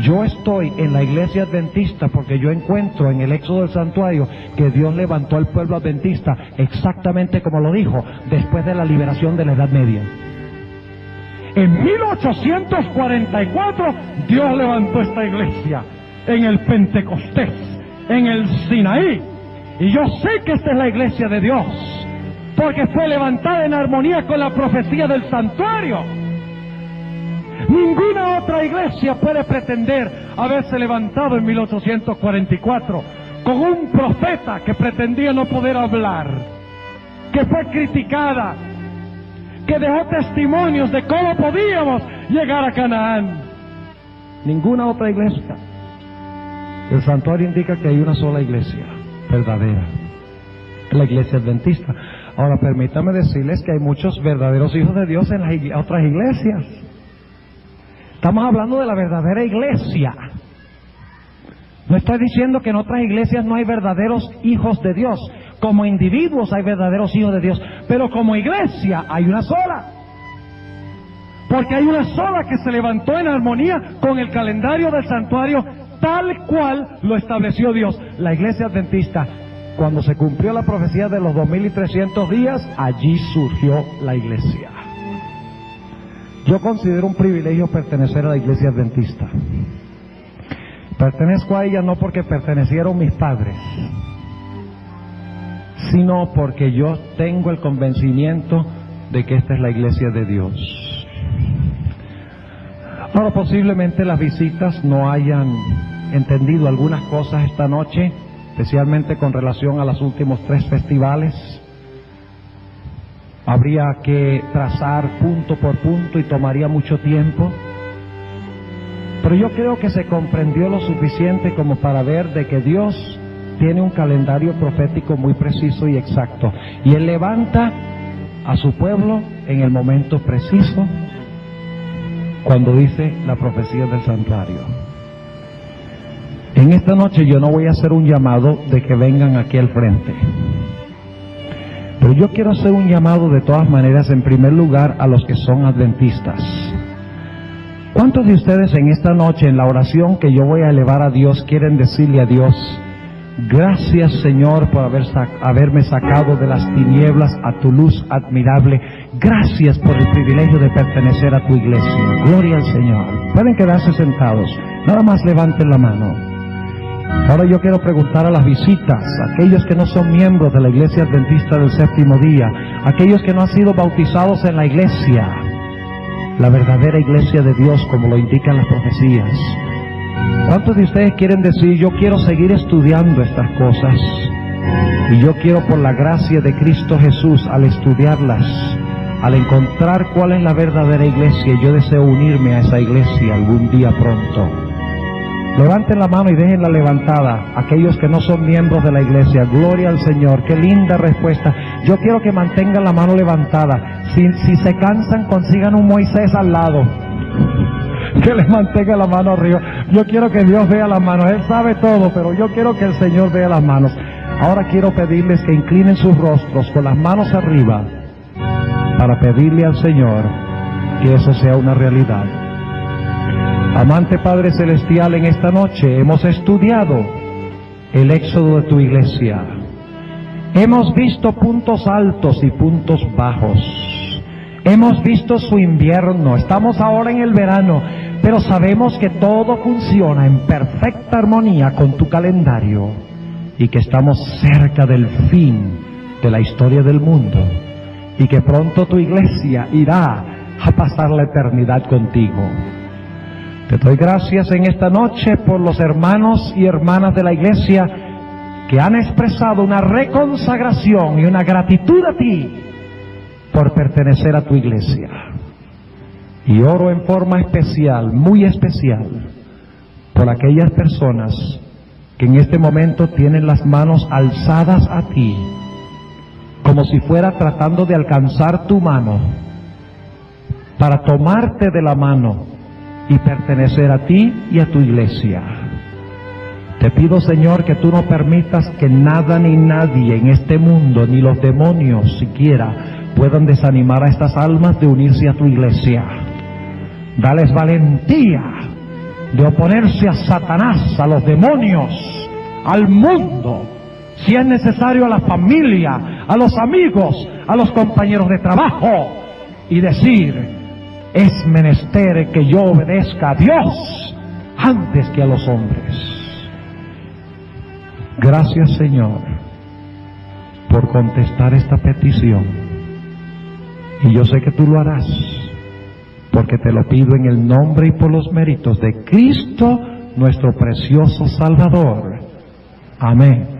Yo estoy en la iglesia adventista porque yo encuentro en el éxodo del santuario que Dios levantó al pueblo adventista exactamente como lo dijo después de la liberación de la Edad Media. En 1844 Dios levantó esta iglesia en el Pentecostés, en el Sinaí, y yo sé que esta es la iglesia de Dios porque fue levantada en armonía con la profecía del santuario. Ninguna otra iglesia puede pretender haberse levantado en 1844 con un profeta que pretendía no poder hablar, que fue criticada, que dejó testimonios de cómo podíamos llegar a Canaán. Ninguna otra iglesia. El santuario indica que hay una sola iglesia verdadera, la iglesia adventista. Ahora permítame decirles que hay muchos verdaderos hijos de Dios en las otras iglesias. Estamos hablando de la verdadera iglesia. No estoy diciendo que en otras iglesias no hay verdaderos hijos de Dios. Como individuos hay verdaderos hijos de Dios, pero como iglesia hay una sola. Porque hay una sola que se levantó en armonía con el calendario del santuario tal cual lo estableció Dios. La iglesia adventista, cuando se cumplió la profecía de los 2300 días, allí surgió la iglesia. Yo considero un privilegio pertenecer a la iglesia adventista. Pertenezco a ella no porque pertenecieron mis padres, sino porque yo tengo el convencimiento de que esta es la iglesia de Dios. Ahora, posiblemente las visitas no hayan entendido algunas cosas esta noche, especialmente con relación a los últimos 3 festivales. Habría que trazar punto por punto y tomaría mucho tiempo. Pero yo creo que se comprendió lo suficiente como para ver de que Dios tiene un calendario profético muy preciso y exacto. Y Él levanta a su pueblo en el momento preciso, cuando dice la profecía del santuario. En esta noche yo no voy a hacer un llamado de que vengan aquí al frente. Pero yo quiero hacer un llamado de todas maneras, en primer lugar, a los que son adventistas. ¿Cuántos de ustedes en esta noche, en la oración que yo voy a elevar a Dios, quieren decirle a Dios, gracias Señor por haberme sacado de las tinieblas a tu luz admirable? Gracias por el privilegio de pertenecer a tu iglesia. Gloria al Señor. Pueden quedarse sentados. Nada más levanten la mano. Ahora yo quiero preguntar a las visitas, aquellos que no son miembros de la Iglesia Adventista del Séptimo Día, aquellos que no han sido bautizados en la iglesia, la verdadera iglesia de Dios, como lo indican las profecías. ¿Cuántos de ustedes quieren decir, yo quiero seguir estudiando estas cosas? Y yo quiero, por la gracia de Cristo Jesús, al estudiarlas, al encontrar cuál es la verdadera iglesia, yo deseo unirme a esa iglesia algún día pronto. Levanten la mano y déjenla levantada, aquellos que no son miembros de la iglesia. Gloria al Señor, qué linda respuesta. Yo quiero que mantengan la mano levantada. Si se cansan, consigan un Moisés al lado, que les mantenga la mano arriba. Yo quiero que Dios vea las manos. Él sabe todo, pero yo quiero que el Señor vea las manos. Ahora quiero pedirles que inclinen sus rostros con las manos arriba, para pedirle al Señor que eso sea una realidad. Amante Padre Celestial, en esta noche hemos estudiado el éxodo de tu iglesia. Hemos visto puntos altos y puntos bajos. Hemos visto su invierno. Estamos ahora en el verano, pero sabemos que todo funciona en perfecta armonía con tu calendario y que estamos cerca del fin de la historia del mundo y que pronto tu iglesia irá a pasar la eternidad contigo. Te doy gracias en esta noche por los hermanos y hermanas de la iglesia que han expresado una reconsagración y una gratitud a ti por pertenecer a tu iglesia. Y oro en forma especial, muy especial, por aquellas personas que en este momento tienen las manos alzadas a ti, como si fuera tratando de alcanzar tu mano, para tomarte de la mano y pertenecer a ti y a tu iglesia. Te pido, Señor, que tú no permitas que nada ni nadie en este mundo, ni los demonios siquiera, puedan desanimar a estas almas de unirse a tu iglesia. Dales valentía de oponerse a Satanás, a los demonios, al mundo, si es necesario a la familia, a los amigos, a los compañeros de trabajo, y decir: es menester que yo obedezca a Dios antes que a los hombres. Gracias, Señor, por contestar esta petición. Y yo sé que tú lo harás, porque te lo pido en el nombre y por los méritos de Cristo, nuestro precioso Salvador. Amén.